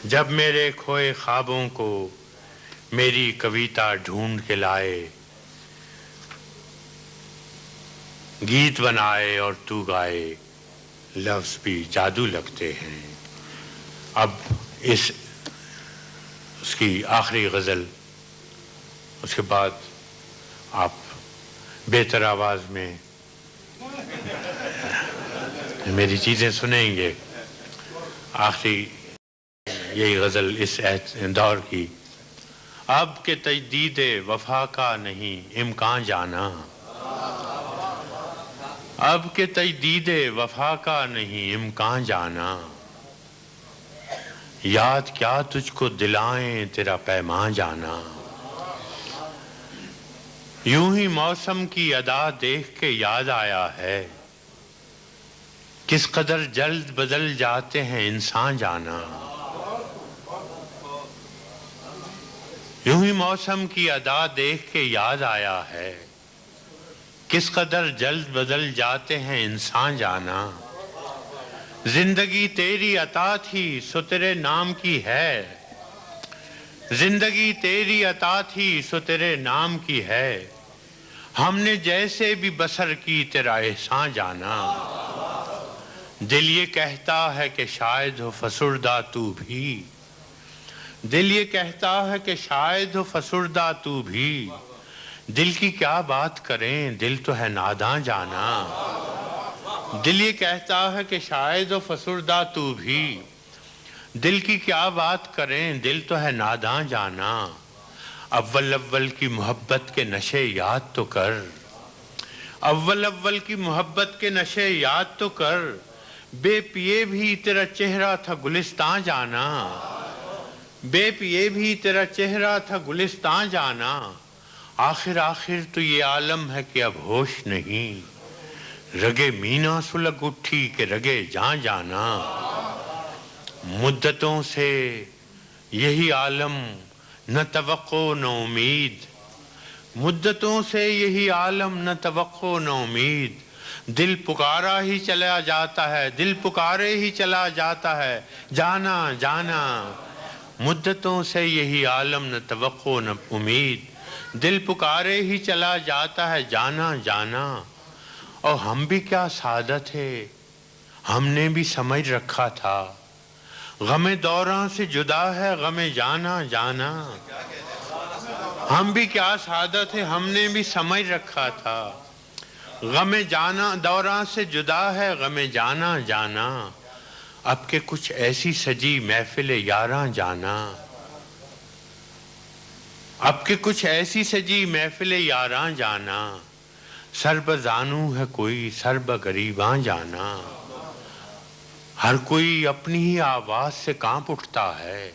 جب میرے کھوئے خوابوں کو میری کویتا ڈھونڈ کے لائے، گیت بنائے اور تو گائے لفظ بھی جادو لگتے ہیں۔ اب اس کی آخری غزل، اس کے بعد آپ بہتر آواز میں میری چیزیں سنیں گے۔ آخری یہی غزل اس دور کی، اب کے تجدید وفا کا نہیں امکان جانا، اب کے تجدید وفا کا نہیں امکان جانا، یاد کیا تجھ کو دلائیں تیرا پیمان جانا، یوں ہی موسم کی ادا دیکھ کے یاد آیا ہے، کس قدر جلد بدل جاتے ہیں انسان جانا، یوں ہی موسم کی ادا دیکھ کے یاد آیا ہے، کس قدر جلد بدل جاتے ہیں انسان جانا، زندگی تیری عطا تھی سو تیرے نام کی ہے، زندگی تیری عطا تھی سو تیرے نام کی ہے، ہم نے جیسے بھی بسر کی تیرا احسان جانا، دل یہ کہتا ہے کہ شاید ہو فسردہ تو بھی، دل یہ کہتا ہے کہ شاید ہو فسردہ تو بھی، دل کی کیا بات کریں دل تو ہے ناداں جانا، دل یہ کہتا ہے کہ شاید ہو فسردہ تو بھی، دل کی کیا بات کریں دل تو ہے ناداں جانا، اول اول کی محبت کے نشے یاد تو کر، اول اول کی محبت کے نشے یاد تو کر، بے پیے بھی تیرا چہرہ تھا گلستان جانا، بے پیے بھی تیرا چہرہ تھا گلستان جانا، آخر آخر تو یہ عالم ہے کہ اب ہوش نہیں، رگے مینا سلگ اٹھی کہ رگے جان جانا، مدتوں سے یہی عالم نہ توقع نہ امید، مدتوں سے یہی عالم نہ توقع نہ امید، دل پکارا ہی چلا جاتا ہے، دل پکارے ہی چلا جاتا ہے، جانا جانا۔ مدتوں سے یہی عالم نہ توقع نہ امید، دل پکارے ہی چلا جاتا ہے، جانا جانا۔ اور ہم بھی کیا سعادت ہے، ہم نے بھی سمجھ رکھا تھا، غم دوراں سے جدا ہے غم جانا جانا۔ ہم بھی کیا سعادت ہے، ہم نے بھی سمجھ رکھا تھا، غم جانا دوراں سے جدا ہے غم جانا جانا۔ اب کہ کچھ ایسی سجی محفل یاراں جانا، اب کہ کچھ ایسی سجی محفل یاراں جانا، سر بزانو ہے کوئی سر بگریباں جانا۔ ہر کوئی اپنی ہی آواز سے کانپ اٹھتا ہے،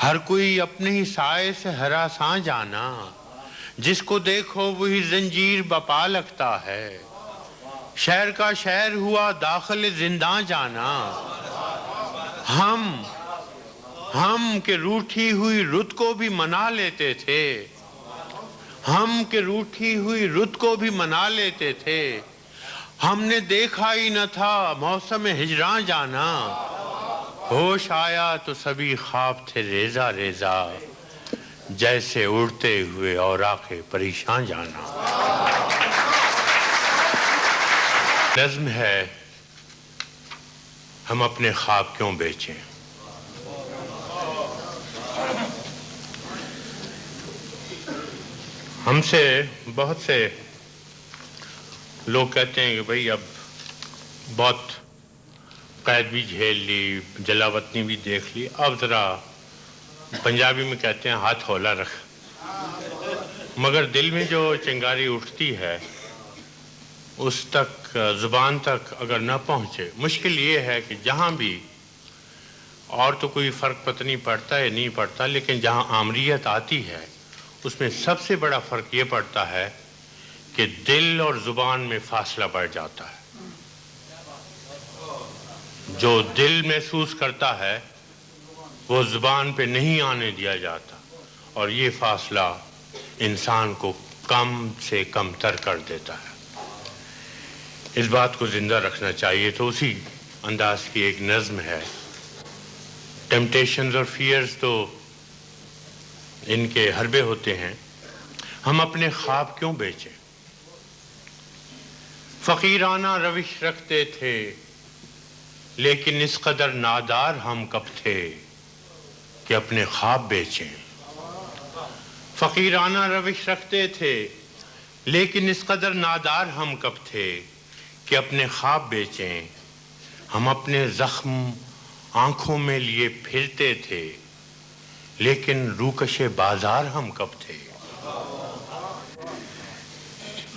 ہر کوئی اپنے ہی سائے سے ہراساں جانا، جس کو دیکھو وہی زنجیر بپا لگتا ہے، شہر کا شہر ہوا داخل زنداں جانا۔ ہم کہ روٹھی ہوئی رت کو بھی منا لیتے تھے، ہم کہ روٹھی ہوئی رت کو بھی منا لیتے تھے، ہم نے دیکھا ہی نہ تھا موسم ہجراں جانا، ہوش آیا تو سبھی خواب تھے ریزہ ریزہ، جیسے اڑتے ہوئے اوراق پریشاں جانا۔ نظم ہے ہم اپنے خواب کیوں بیچیں۔ ہم سے بہت سے لوگ کہتے ہیں کہ بھئی اب بہت قید بھی جھیل لی، جلا وطنی بھی دیکھ لی، اب ذرا پنجابی میں کہتے ہیں ہاتھ ہولا رکھ۔ مگر دل میں جو چنگاری اٹھتی ہے اس تک زبان تک اگر نہ پہنچے، مشکل یہ ہے کہ جہاں بھی اور تو کوئی فرق پتہ نہیں پڑتا ہے نہیں پڑتا، لیکن جہاں آمریت آتی ہے اس میں سب سے بڑا فرق یہ پڑتا ہے کہ دل اور زبان میں فاصلہ بڑھ جاتا ہے۔ جو دل محسوس کرتا ہے وہ زبان پہ نہیں آنے دیا جاتا، اور یہ فاصلہ انسان کو کم سے کم تر کر دیتا ہے۔ اس بات کو زندہ رکھنا چاہیے، تو اسی انداز کی ایک نظم ہے۔ ٹیمپٹیشنز اور فیئرز تو ان کے حربے ہوتے ہیں، ہم اپنے خواب کیوں بیچیں۔ فقیرانہ روش رکھتے تھے لیکن اس قدر نادار ہم کب تھے کہ اپنے خواب بیچیں۔ فقیرانہ روش رکھتے تھے لیکن اس قدر نادار ہم کب تھے کہ اپنے خواب بیچیں۔ ہم اپنے زخم آنکھوں میں لیے پھرتے تھے لیکن روکش بازار ہم کب تھے۔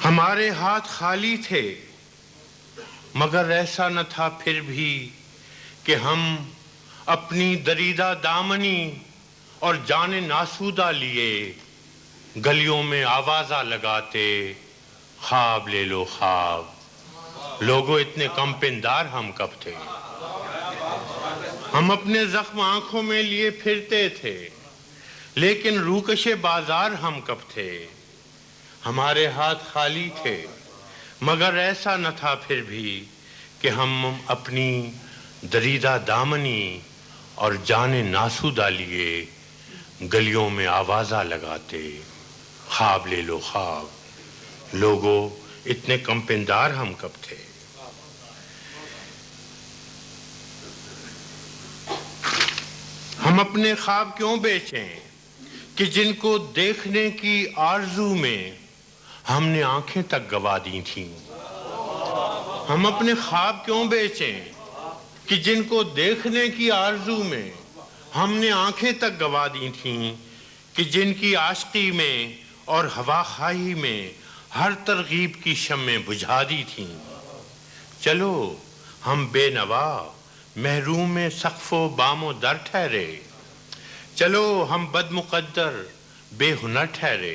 ہمارے ہاتھ خالی تھے مگر ایسا نہ تھا پھر بھی کہ ہم اپنی دریدہ دامنی اور جان ناسودہ لیے گلیوں میں آوازہ لگاتے، خواب لے لو خواب۔ لوگوں اتنے کم پندار ہم کب تھے۔ ہم اپنے زخم آنکھوں میں لیے پھرتے تھے لیکن روکش بازار ہم کب تھے۔ ہمارے ہاتھ خالی تھے مگر ایسا نہ تھا پھر بھی کہ ہم اپنی دریدہ دامنی اور جان ناسودہ لیے گلیوں میں آوازہ لگاتے، خواب لے لو خواب۔ لوگوں اتنے کم پندار ہم کب تھے۔ ہم اپنے خواب کیوں بیچیں کہ جن کو دیکھنے کی آرزو میں ہم نے آنکھیں تک گوا دی تھیں۔ ہم اپنے خواب کیوں بیچیں کہ جن کو دیکھنے کی آرزو میں ہم نے آنکھیں تک گوا دی تھیں، کہ جن کی عاشقی میں اور ہوا خواہی میں ہر ترغیب کی شمعیں بجھا دی تھیں۔ چلو ہم بے نوا محروم سقف و بام و در ٹھہرے، چلو ہم بد مقدر بے ہنر ٹھہرے،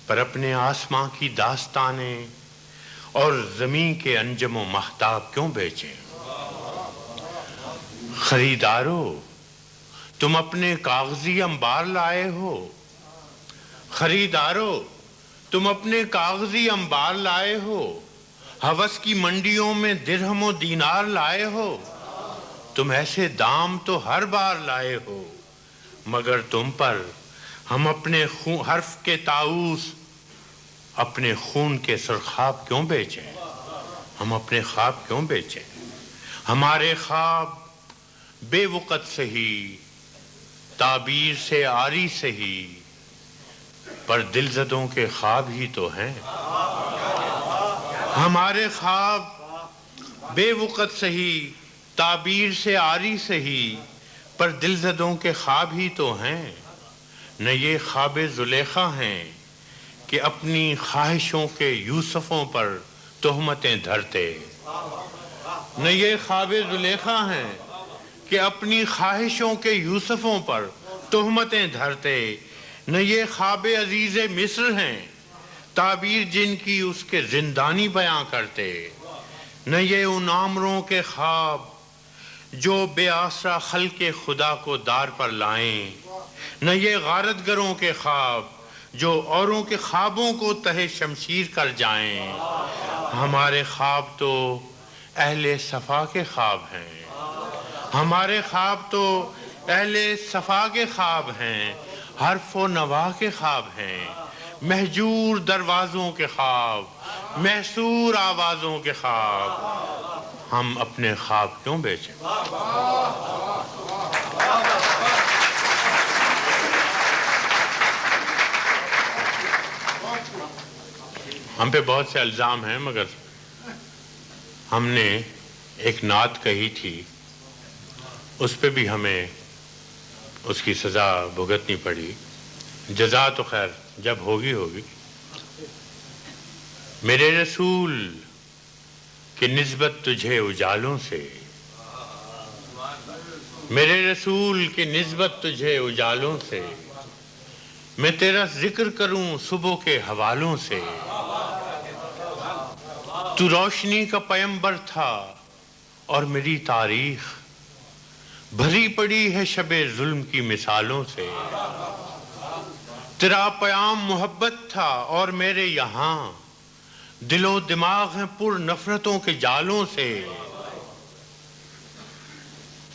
پر اپنے آسماں کی داستانیں اور زمین کے انجم و مہتاب کیوں بیچیں۔ خریدارو تم اپنے کاغذی انبار لائے ہو، خریدارو تم اپنے کاغذی انبار لائے ہو، ہوس کی منڈیوں میں درہم و دینار لائے ہو، تم ایسے دام تو ہر بار لائے ہو، مگر تم پر ہم اپنے حرف کے طاؤس اپنے خون کے سرخاب کیوں بیچیں؟ ہم اپنے خواب کیوں بیچیں؟ ہمارے خواب بے وقت سہی، تعبیر سے عاری سہی، پر دل زدوں کے خواب ہی تو ہیں۔ ہمارے خواب بے وقت سہی، تعبیر سے عاری سہی، پر دل زدوں کے خواب ہی تو ہیں۔ نہ یہ خواب زلیخا ہیں کہ اپنی خواہشوں کے یوسفوں پر تہمتیں دھرتے، نہ یہ خواب زلیخا ہیں کہ اپنی خواہشوں کے یوسفوں پر تہمتیں دھرتے، نہ یہ خواب عزیز مصر ہیں تعبیر جن کی اس کے زندانی بیاں کرتے، نہ یہ ان آمروں کے خواب جو بے آسرا خلق خدا کو دار پر لائیں، نہ یہ غارت گروں کے خواب جو اوروں کے خوابوں کو تہے شمشیر کر جائیں۔ ہمارے خواب تو اہل صفا کے خواب ہیں، ہمارے خواب تو اہل صفا کے خواب ہیں، حرف و نوا کے خواب ہیں، مہجور دروازوں کے خواب، محصور آوازوں کے خواب۔ ہم اپنے خواب کیوں بیچیں؟ ہم پہ بہت سے الزام ہیں، مگر ہم نے ایک نعت کہی تھی، اس پہ بھی ہمیں اس کی سزا بھگتنی پڑی۔ جزا تو خیر جب ہوگی ہوگی۔ میرے رسول کی نسبت تجھے اجالوں سے، میرے رسول کی نسبت تجھے اجالوں سے، میں تیرا ذکر کروں صبح کے حوالوں سے۔ تو روشنی کا پیمبر تھا اور میری تاریخ بھری پڑی ہے شب ظلم کی مثالوں سے۔ تیرا پیام محبت تھا اور میرے یہاں دل و دماغ ہیں پر نفرتوں کے جالوں سے۔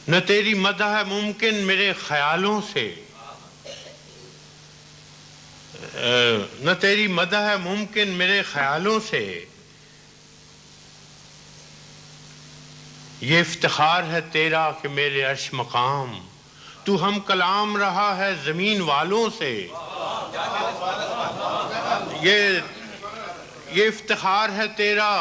نہ تیری مدح ہے ممکن میرے خیالوں سے، نہ تیری مدح ہے ممکن میرے خیالوں سے، یہ افتخار ہے تیرا کہ میرے عرش مقام تو ہم کلام رہا ہے زمین والوں سے۔ یہ افتخار ہے تیرا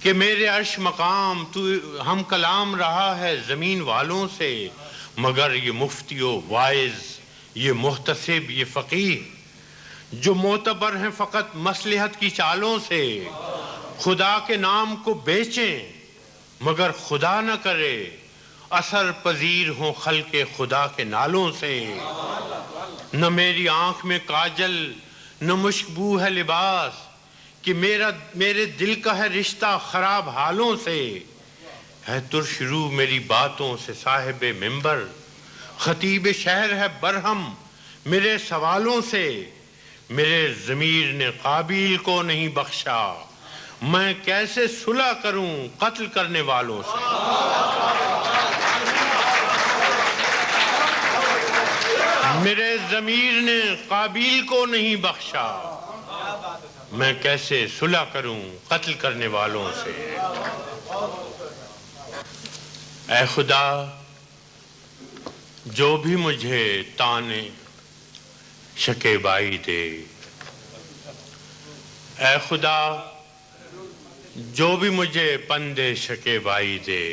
کہ میرے عرش مقام تو ہم کلام رہا ہے زمین والوں سے، مگر یہ مفتی و واعظ، یہ محتسب، یہ فقیہ جو معتبر ہیں فقط مصلحت کی چالوں سے، خدا کے نام کو بیچیں مگر خدا نہ کرے، اثر پذیر ہوں خلق خدا کے نالوں سے۔ نہ میری آنکھ میں کاجل نہ مشکبو ہے لباس کہ میرے دل کا ہے رشتہ خراب حالوں سے، ہے ترش رو میری باتوں سے صاحب منبر، خطیب شہر ہے برہم میرے سوالوں سے، میرے ضمیر نے قابیل کو نہیں بخشا، میں کیسے صلح کروں قتل کرنے والوں سے۔ میرے ضمیر نے قابیل کو نہیں بخشا، میں کیسے صلح کروں قتل کرنے والوں سے۔ اے خدا جو بھی مجھے تانے شکیبائی دے، اے خدا جو بھی مجھے پندے شکیبائی دے،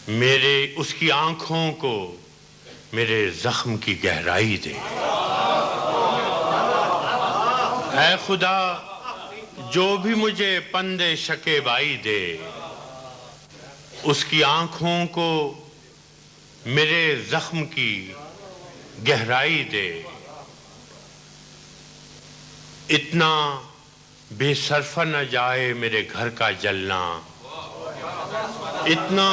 میرے اس کی آنکھوں کو میرے زخم کی گہرائی دے۔ اے خدا جو بھی مجھے پندے شکیبائی دے، اس کی آنکھوں کو میرے زخم کی گہرائی دے۔ اتنا بے صرفہ نہ جائے میرے گھر کا جلنا، اتنا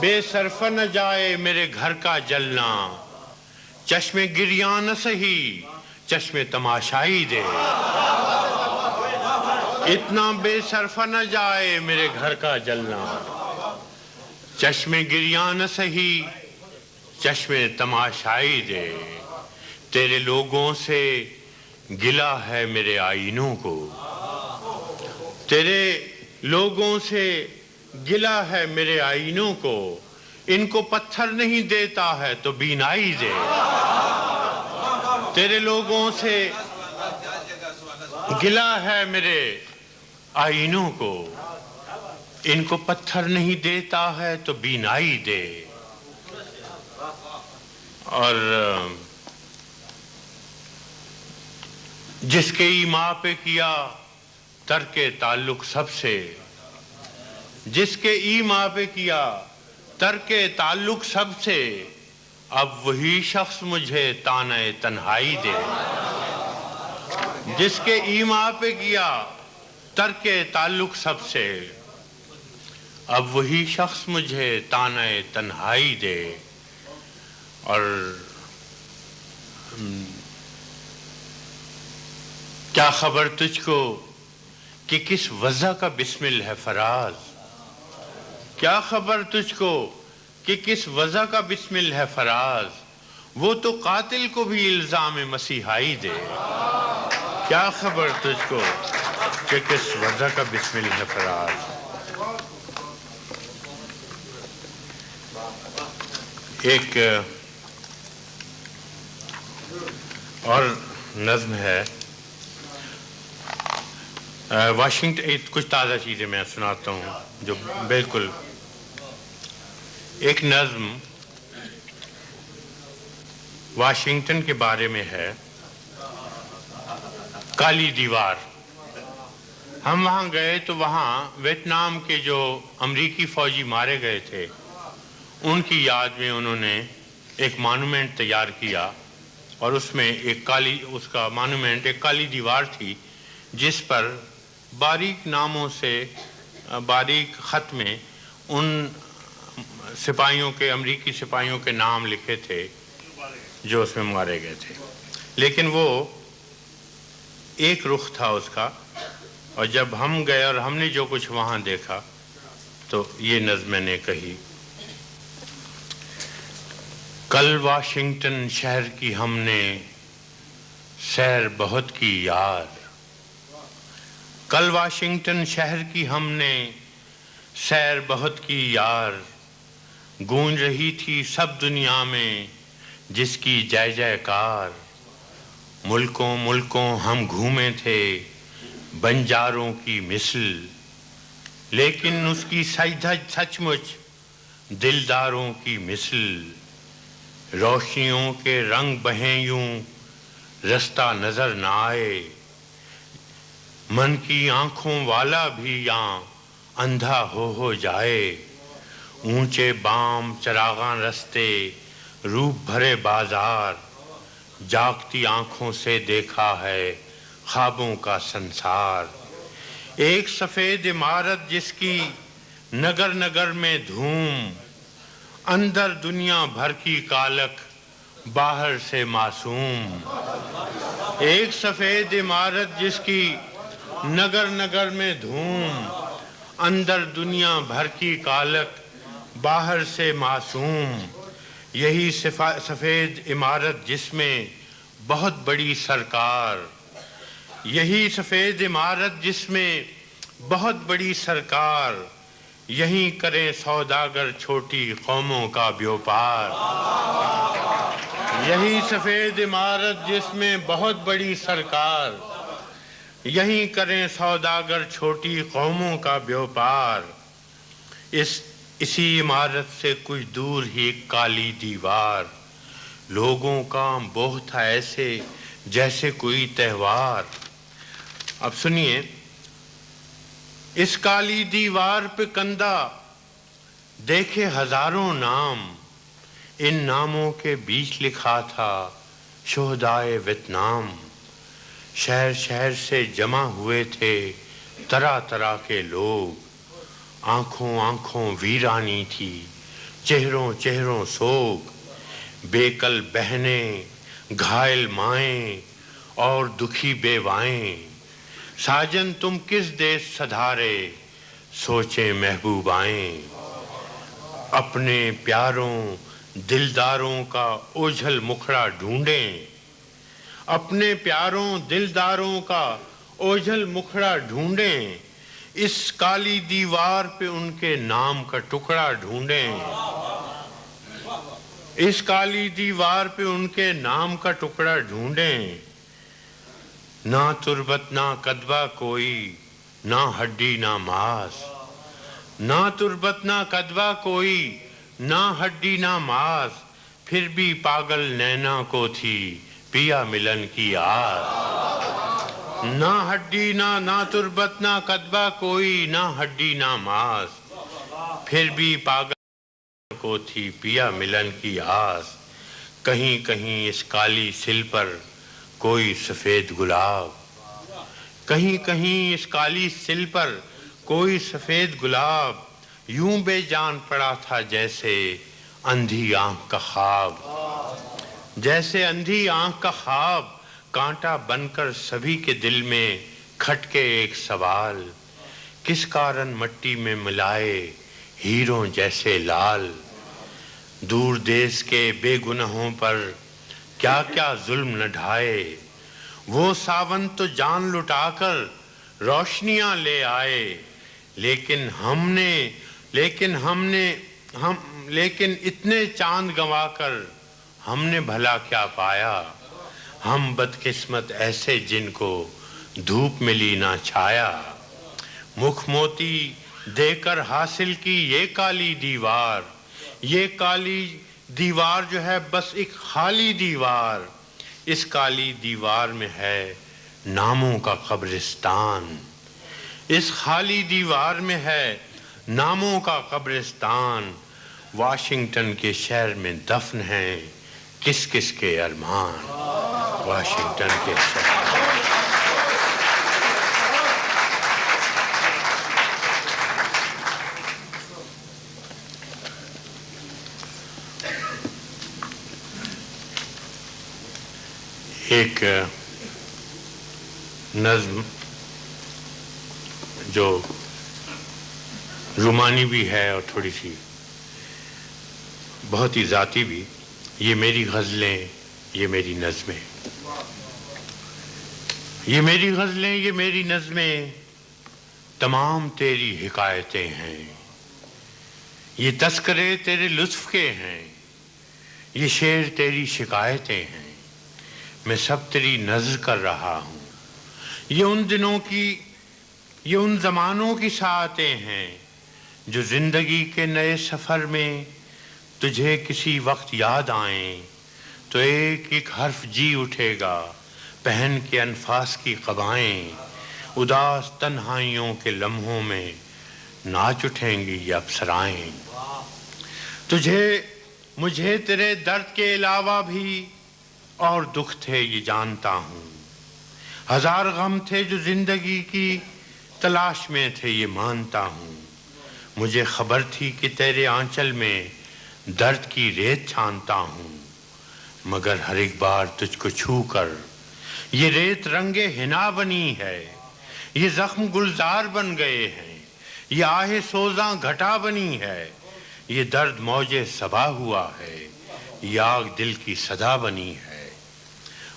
بے صرف نہ جائے میرے گھر کا جلنا، چشم گریاں نہ سہی چشم تماشائی دے، اتنا بے صرف نہ جائے میرے گھر کا جلنا، چشم گریاں نہ سہی چشم تماشائی دے، تیرے لوگوں سے گلہ ہے میرے آئینوں کو، تیرے لوگوں سے گلہ ہے میرے آئینوں کو، ان کو پتھر نہیں دیتا ہے تو بینائی دے، تیرے لوگوں سے گلہ ہے میرے آئینوں کو، ان کو پتھر نہیں دیتا ہے تو بینائی دے۔ اور جس کے ایما پہ کیا ترک تعلق سب سے، جس کے ایما پہ کیا ترک تعلق سب سے، اب وہی شخص مجھے طعنہ تنہائی دے، جس کے ایما پہ کیا ترک تعلق سب سے، اب وہی شخص مجھے طعنہ تنہائی دے۔ اور کیا خبر تجھ کو کہ کس وضع کا بسمل ہے فراز، کیا خبر تجھ کو کہ کس وضع کا بسمل ہے فراز، وہ تو قاتل کو بھی الزام مسیحائی دے، کیا خبر تجھ کو کہ کس وضع کا بسمل ہے فراز۔ ایک اور نظم ہے واشنگٹن، کچھ تازہ چیزیں میں سناتا ہوں جو بالکل، ایک نظم واشنگٹن کے بارے میں ہے، کالی دیوار۔ ہم وہاں گئے تو وہاں ویتنام کے جو امریکی فوجی مارے گئے تھے ان کی یاد میں انہوں نے ایک مانومنٹ تیار کیا، اور اس میں اس کا مانومنٹ ایک کالی دیوار تھی جس پر باریک ناموں سے، باریک خط میں ان سپاہیوں کے، امریکی سپاہیوں کے نام لکھے تھے جو اس میں مارے گئے تھے، لیکن وہ ایک رخ تھا اس کا۔ اور جب ہم گئے اور ہم نے جو کچھ وہاں دیکھا تو یہ نظم میں نے کہی، کل واشنگٹن شہر کی ہم نے سیر بہت کی یار، کل واشنگٹن شہر کی ہم نے سیر بہت کی یار، گونج رہی تھی سب دنیا میں جس کی جے جے کار، ملکوں ملکوں ہم گھومے تھے بنجاروں کی مثل، لیکن اس کی سچ مچ دلداروں کی مثل، روشنیوں کے رنگ بہیں یوں رستہ نظر نہ آئے، من کی آنکھوں والا بھی یہاں اندھا ہو جائے، اونچے بام چراغاں رستے روپ بھرے بازار، جاگتی آنکھوں سے دیکھا ہے خوابوں کا سنسار، ایک سفید عمارت جس کی نگر نگر میں دھوم، اندر دنیا بھر کی کالک باہر سے معصوم، ایک سفید عمارت جس کی نگر نگر میں دھوم، اندر دنیا بھر کی کالک باہر سے معصوم، یہی سفید عمارت جس میں بہت بڑی سرکار، یہی سفید عمارت جس میں بہت بڑی سرکار، یہیں کریں سوداگر چھوٹی قوموں کا بیوپار، یہی سفید عمارت جس میں بہت بڑی سرکار، یہیں کریں سوداگر چھوٹی قوموں کا بیوپار، اسی عمارت سے کچھ دور ہی ایک کالی دیوار، لوگوں کا بوہ تھا ایسے جیسے کوئی تہوار۔ اب سنیے، اس کالی دیوار پہ کندہ دیکھے ہزاروں نام، ان ناموں کے بیچ لکھا تھا شہدائے ویتنام، شہر شہر سے جمع ہوئے تھے طرح طرح کے لوگ، آنکھوں آنکھوں ویرانی تھی، چہروں چہروں سوگ، بیکل بہنیں، گھائل مائیں اور دکھی بیوائیں، ساجن تم کس دیس سدھارے، سوچیں محبوبائیں، اپنے پیاروں دلداروں کا اوجھل مکھڑا ڈھونڈیں، اپنے پیاروں دلداروں کا اوجھل مکھڑا ڈھونڈیں، اس کالی دیوار پہ ان کے نام کا ٹکڑا ڈھونڈیں، اس کالی دیوار پہ ان کے نام کا ٹکڑا ڈھونڈیں، نہ تربت نہ کدبہ کوئی، نہ ہڈی نہ ماس، نہ تربت نہ کدبہ کوئی، نہ ہڈی نہ ماس، پھر بھی پاگل نینا کو تھی پیا ملن کی آس، نہ ہڈی نہ تربت نہ کدبہ کوئی، نہ ہڈی نہ ماس، پھر بھی پاگل کو تھی پیا ملن کی آس، کہیں کہیں اس کالی سل پر کوئی سفید گلاب، کہیں کہیں اس کالی سل پر کوئی سفید گلاب، یوں بے جان پڑا تھا جیسے اندھی آنکھ کا خواب، جیسے اندھی آنکھ کا خواب، کانٹا بن کر سبھی کے دل میں کھٹکے ایک سوال، کس کارن مٹی میں ملائے ہیروں جیسے لال، دور دیس کے بے گناہوں پر کیا کیا ظلم نہ ڈھائے، وہ ساون تو جان لٹا کر روشنیاں لے آئے، لیکن اتنے چاند گنوا کر ہم نے بھلا کیا پایا، ہم بدقسمت ایسے جن کو دھوپ ملی نہ چھایا، مکھ موتی دے کر حاصل کی یہ کالی دیوار، یہ کالی دیوار جو ہے بس ایک خالی دیوار، اس کالی دیوار میں ہے ناموں کا قبرستان، اس خالی دیوار میں ہے ناموں کا قبرستان، واشنگٹن کے شہر میں دفن ہیں کس کس کے ارمان، واشنگٹن کے شہر ایک نظم جو رومانی بھی ہے اور تھوڑی سی بہت ہی ذاتی بھی، یہ میری غزلیں یہ میری نظمیں، یہ میری غزلیں یہ میری نظمیں، تمام تیری حکایتیں ہیں، یہ تذکرے تیرے لطف کے ہیں، یہ شعر تیری شکایتیں ہیں، میں سب تیری نظر کر رہا ہوں، یہ ان دنوں کی یہ ان زمانوں کی ساعتیں ہیں جو زندگی کے نئے سفر میں تجھے کسی وقت یاد آئیں تو ایک ایک حرف جی اٹھے گا، پہن کے انفاس کی قبائیں، اداس تنہائیوں کے لمحوں میں ناچ اٹھیں گی یہ افسرائیں، مجھے تیرے درد کے علاوہ بھی اور دکھ تھے یہ جانتا ہوں، ہزار غم تھے جو زندگی کی تلاش میں تھے یہ مانتا ہوں، مجھے خبر تھی کہ تیرے آنچل میں درد کی ریت چھانتا ہوں، مگر ہر ایک بار تجھ کو چھو کر یہ ریت رنگ حنا بنی ہے، یہ زخم گلزار بن گئے ہیں، یہ آہ سوزاں گھٹا بنی ہے، یہ درد موج صبا ہوا ہے، یہ آگ دل کی صدا بنی ہے،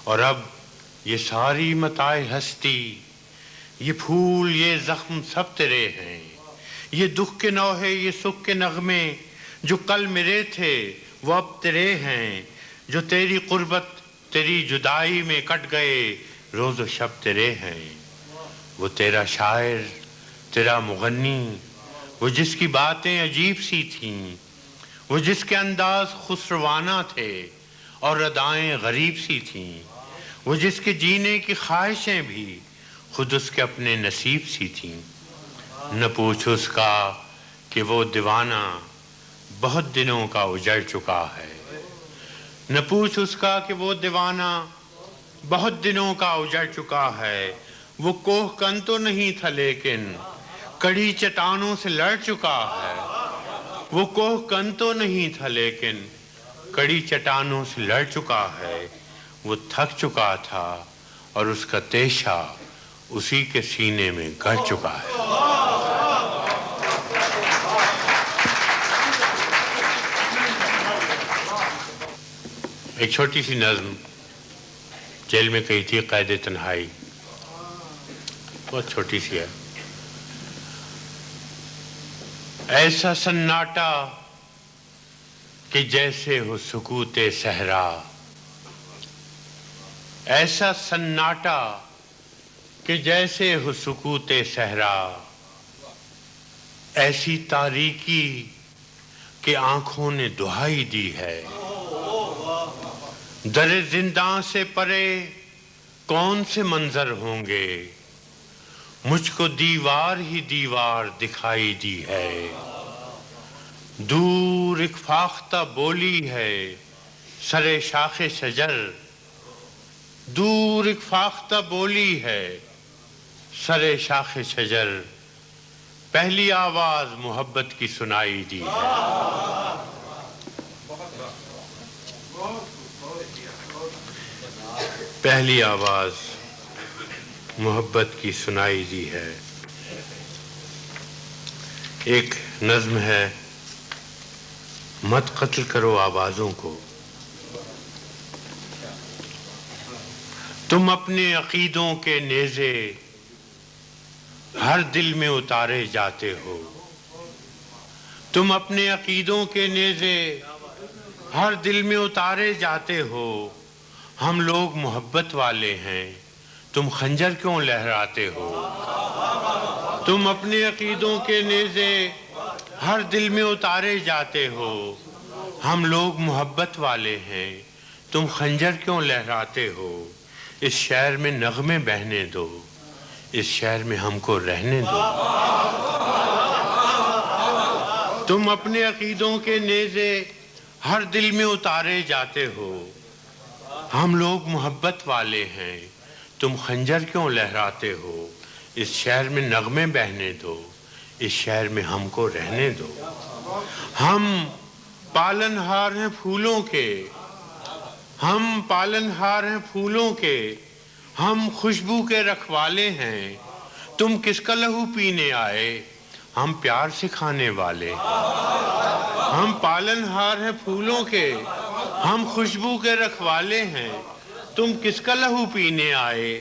اور اب یہ ساری متاع ہستی، یہ پھول یہ زخم سب تیرے ہیں، یہ دکھ کے نوحے یہ سکھ کے نغمے جو کل میرے تھے وہ اب تیرے ہیں، جو تیری قربت تیری جدائی میں کٹ گئے روز و شب تیرے ہیں، وہ تیرا شاعر تیرا مغنی، وہ جس کی باتیں عجیب سی تھیں، وہ جس کے انداز خسروانہ تھے اور ادائیں غریب سی تھیں، وہ جس کے جینے کی خواہشیں بھی خود اس کے اپنے نصیب سی تھیں، نہ پوچھ اس کا کہ وہ دیوانہ بہت دنوں کا اجڑ چکا ہے، نہ پوچھ اس کا کہ وہ دیوانہ بہت دنوں کا اجڑ چکا ہے، وہ کوہ کن تو نہیں تھا لیکن کڑی چٹانوں سے لڑ چکا ہے، وہ کوہ کن تو نہیں تھا لیکن کڑی چٹانوں سے لڑ چکا ہے، وہ تھک چکا تھا اور اس کا تیشہ اسی کے سینے میں گڑ چکا ہے۔ ایک چھوٹی سی نظم جیل میں کہی تھی، قید تنہائی، بہت چھوٹی سی ہے۔ ایسا سناٹا کہ جیسے ہو سکوت صحرا، ایسا سناٹا کہ جیسے ہو سکوت صحرا، ایسی تاریکی کہ آنکھوں نے دہائی دی ہے، در زنداں سے پرے کون سے منظر ہوں گے، مجھ کو دیوار ہی دیوار دکھائی دی ہے، دور ایک فاختہ بولی ہے سر شاخ شجر، دور ایک فاختہ بولی ہے سر شاخ شجر، پہلی آواز محبت کی سنائی دی ہے۔ پہلی آواز محبت کی سنائی دی ہے۔ ایک نظم ہے، مت قتل کرو آوازوں کو، تم اپنے عقیدوں کے نیزے ہر دل میں اتارے جاتے ہو، تم اپنے عقیدوں کے نیزے ہر دل میں اتارے جاتے ہو، ہم لوگ محبت والے ہیں تم خنجر کیوں لہراتے ہو، تم اپنے عقیدوں کے نیزے ہر دل میں اتارے جاتے ہو، ہم لوگ محبت والے ہیں تم خنجر کیوں لہراتے ہو، اس شہر میں نغمے بہنے دو، اس شہر میں ہم کو رہنے دو، تم اپنے عقیدوں کے نیزے ہر دل میں اتارے جاتے ہو، ہم لوگ محبت والے ہیں تم خنجر کیوں لہراتے ہو، اس شہر میں نغمے بہنے دو، اس شہر میں ہم کو رہنے دو، ہم پالن ہار ہیں پھولوں کے، ہم پالن ہار ہیں پھولوں کے، ہم خوشبو کے رکھوالے ہیں، تم کس کا لہو پینے آئے، ہم پیار سکھانے والے، ہم پالن ہار ہیں پھولوں کے، ہم خوشبو کے رکھوالے ہیں، تم کس کا لہو پینے آئے،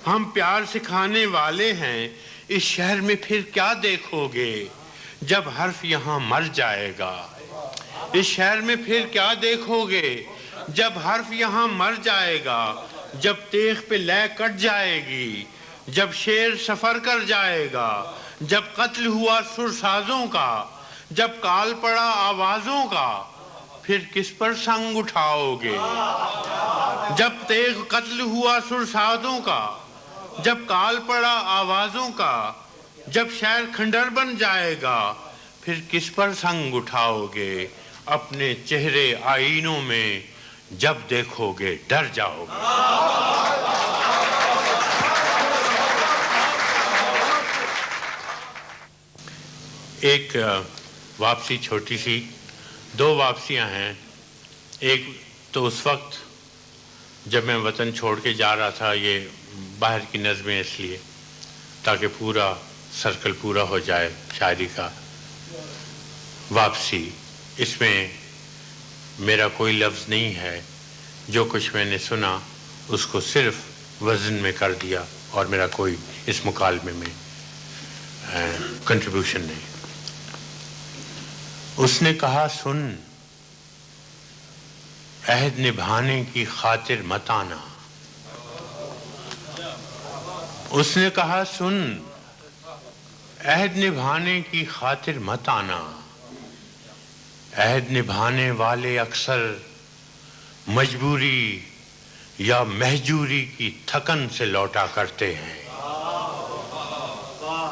ہم پیار سکھانے والے ہیں، اس شہر میں پھر کیا دیکھو گے جب حرف یہاں مر جائے گا، اس شہر میں پھر کیا دیکھو گے جب حرف یہاں مر جائے گا، جب تیغ پہ لے کٹ جائے گی، جب شیر سفر کر جائے گا، جب قتل ہوا سرسازوں کا، جب کال پڑا آوازوں کا، پھر کس پر سنگ اٹھاؤ گے، جب تیغ قتل ہوا سرسازوں کا، جب کال پڑا آوازوں کا، جب شہر کھنڈر بن جائے گا، پھر کس پر سنگ اٹھاؤ گے، اپنے چہرے آئینوں میں جب دیکھو گے ڈر جاؤ گے۔ ایک واپسی چھوٹی سی، دو واپسیاں ہیں، ایک تو اس وقت جب میں وطن چھوڑ کے جا رہا تھا، یہ باہر کی نظمیں اس لیے تاکہ پورا سرکل پورا ہو جائے شاعری کا۔ واپسی، اس میں میرا کوئی لفظ نہیں ہے، جو کچھ میں نے سنا اس کو صرف وزن میں کر دیا اور میرا کوئی اس مکالمے میں کنٹریبیوشن نہیں۔ اس نے کہا سن، عہد نبھانے کی خاطر مت آنا، اس نے کہا سن، عہد نبھانے کی خاطر مت آنا، عہد نبھانے والے اکثر مجبوری یا مہجوری کی تھکن سے لوٹا کرتے ہیں۔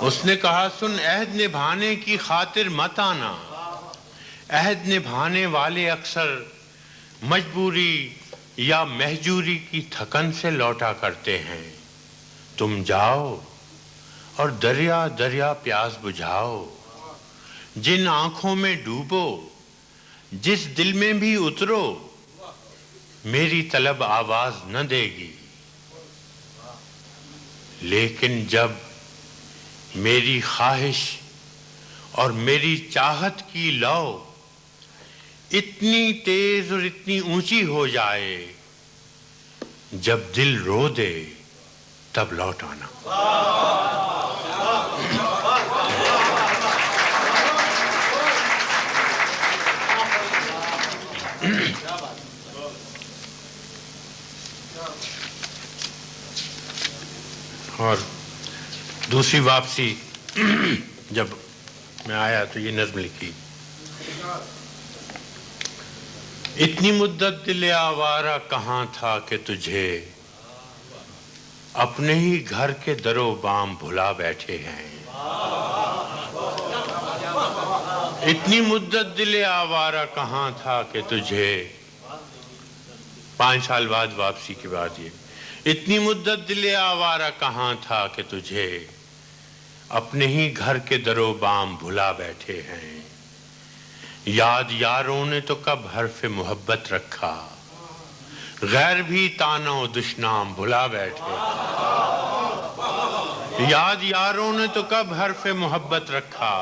اس نے کہا سن، عہد نبھانے کی خاطر مت آنا، عہد نبھانے والے اکثر مجبوری یا مہجوری کی تھکن سے لوٹا کرتے ہیں، تم جاؤ اور دریا دریا پیاس بجھاؤ، جن آنکھوں میں ڈوبو، جس دل میں بھی اترو، میری طلب آواز نہ دے گی، لیکن جب میری خواہش اور میری چاہت کی لو اتنی تیز اور اتنی اونچی ہو جائے، جب دل رو دے تب لوٹ آنا۔ اور دوسری واپسی جب میں آیا تو یہ نظم لکھی: اتنی مدت دل آوارہ کہاں تھا کہ تجھے اپنے ہی گھر کے در و بام بھلا بیٹھے ہیں۔ اتنی مدت دل آوارہ کہاں تھا کہ تجھے، 5 سال بعد واپسی کے بعد یہ، اتنی مدت دل آوارہ کہاں تھا کہ تجھے اپنے ہی گھر کے در و بام بھلا بیٹھے ہیں۔ یاد یاروں نے تو کب حرف محبت رکھا، غیر بھی طعنہ و دشنام بھلا بیٹھے ہیں۔ یاد یاروں نے تو کب حرف محبت رکھا،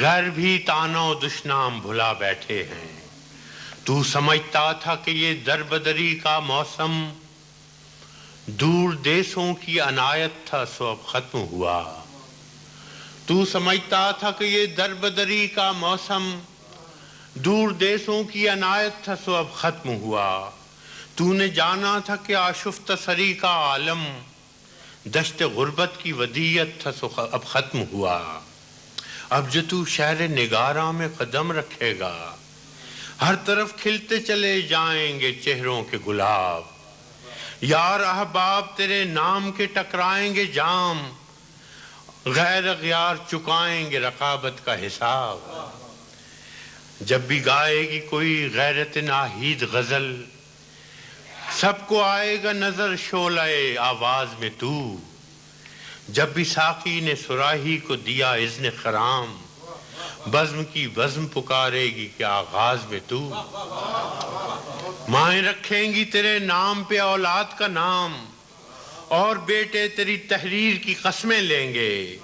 غیر بھی طعنہ و دشنام بھلا بیٹھے ہیں۔ تو سمجھتا تھا کہ یہ دربدری کا موسم دور دیسوں کی عنایت تھا، سو اب ختم ہوا۔ تو سمجھتا تھا کہ یہ دربدری کا موسم دور دیسوں کی عنایت تھا، سو اب ختم ہوا۔ تو نے جانا تھا کہ آشفتہ سری کا عالم دشت غربت کی ودیعت تھا، سو اب ختم ہوا۔ اب جو تو شہر نگاراں میں قدم رکھے گا، ہر طرف کھلتے چلے جائیں گے چہروں کے گلاب۔ یار احباب تیرے نام کے ٹکرائیں گے جام، غیر اغیار چکائیں گے رقابت کا حساب۔ جب بھی گائے گی کوئی غیرت ناہید غزل، سب کو آئے گا نظر شعلہ آواز میں تو۔ جب بھی ساقی نے صراحی کو دیا اذن خرام، بزم کی بزم پکارے گی کہ آغاز میں تو۔ مائیں رکھیں گی تیرے نام پہ اولاد کا نام، اور بیٹے تیری تحریر کی قسمیں لیں گے۔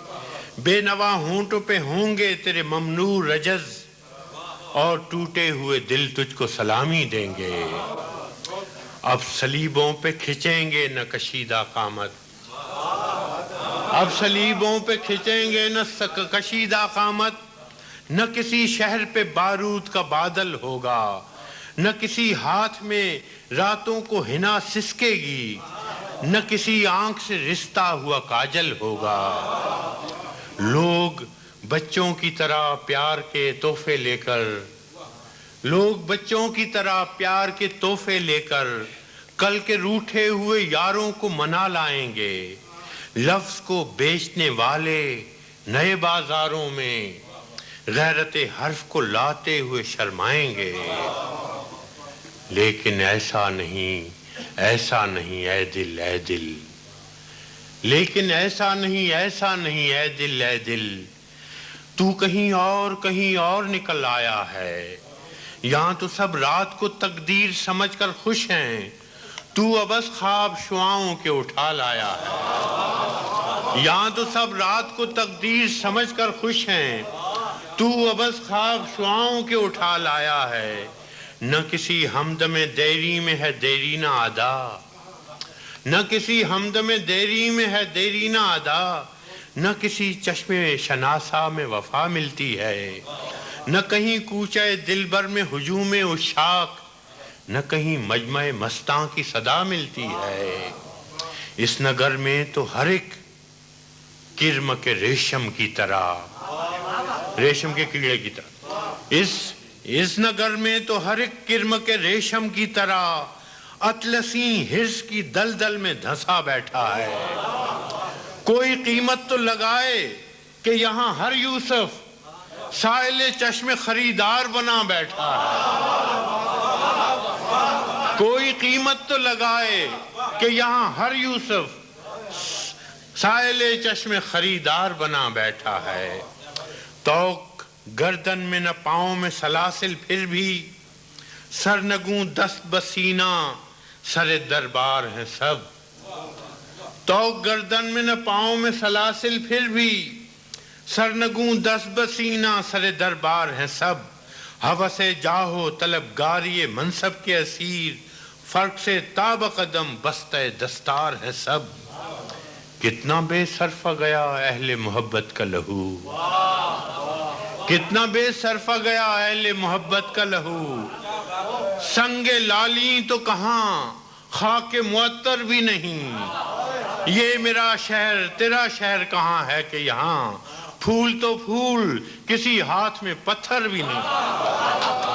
بے نوا ہونٹوں پہ ہوں گے تیرے ممنوع رجز، اور ٹوٹے ہوئے دل تجھ کو سلامی دیں گے۔ اب صلیبوں پہ کھچیں گے نہ کشیدہ قامت، اب صلیبوں پہ کھچیں گے نہ کشیدہ قامت، نہ کسی شہر پہ بارود کا بادل ہوگا، نہ کسی ہاتھ میں راتوں کو حنا سسکے گی، نہ کسی آنکھ سے رستا ہوا کاجل ہوگا۔ لوگ بچوں کی طرح پیار کے تحفے لے کر، لوگ بچوں کی طرح پیار کے تحفے لے کر کل کے روٹھے ہوئے یاروں کو منا لائیں گے۔ لفظ کو بیچنے والے نئے بازاروں میں غیرت حرف کو لاتے ہوئے شرمائیں گے۔ لیکن ایسا نہیں، ایسا نہیں اے دل اے دل، لیکن ایسا نہیں، ایسا نہیں اے دل اے دل، تو کہیں اور نکل آیا ہے۔ یہاں تو سب رات کو تقدیر سمجھ کر خوش ہیں، تو ابس خواب شعاؤں کے اٹھا لایا ہے۔ یہاں تو سب رات کو تقدیر سمجھ کر خوش ہیں، تو ابس خواب شعاؤں کے اٹھا لایا ہے۔ نہ کسی ہمدم دیری میں ہے دیرینہ ادا، نہ کسی ہمدم دیری میں ہے دیرینہ ادا، نہ کسی چشم شناسا میں وفا ملتی ہے، نہ کہیں کوچہ دلبر میں ہجوم عشاق، نہ کہیں مجمع مستاں کی صدا ملتی ہے۔ اس نگر میں تو ہر ایک کرم کے ریشم کی طرح، ریشم کے کیڑے کی طرح، اس نگر میں تو ہر ایک کرم کے ریشم کی طرح اطلسیں حرص کی دلدل میں دھنسا بیٹھا ہے۔ کوئی قیمت تو لگائے کہ یہاں ہر یوسف سائل چشم خریدار بنا بیٹھا ہے۔ کوئی قیمت تو لگائے کہ یہاں ہر یوسف سائل چشم خریدار بنا بیٹھا ہے، توق گردن میں نہ پاؤں میں سلاسل پھر بھی، سرنگوں دست بسینہ سر دربار ہیں سب۔ توق گردن میں نہ پاؤں میں سلاسل پھر بھی، سرنگوں دست بسینہ سر دربار ہیں سب۔ ہوس جاہو طلبگاری منصب کے اسیر، فرق سے تاب قدم بستہ دستار ہیں سب۔ کتنا بے صرفہ گیا اہل محبت کا لہو، کتنا بے صرفہ گیا اہل محبت کا لہو، سنگ لالی تو کہاں خاک معطر بھی نہیں، یہ میرا شہر تیرا شہر کہاں ہے کہ یہاں، پھول تو پھول کسی ہاتھ میں پتھر بھی نہیں۔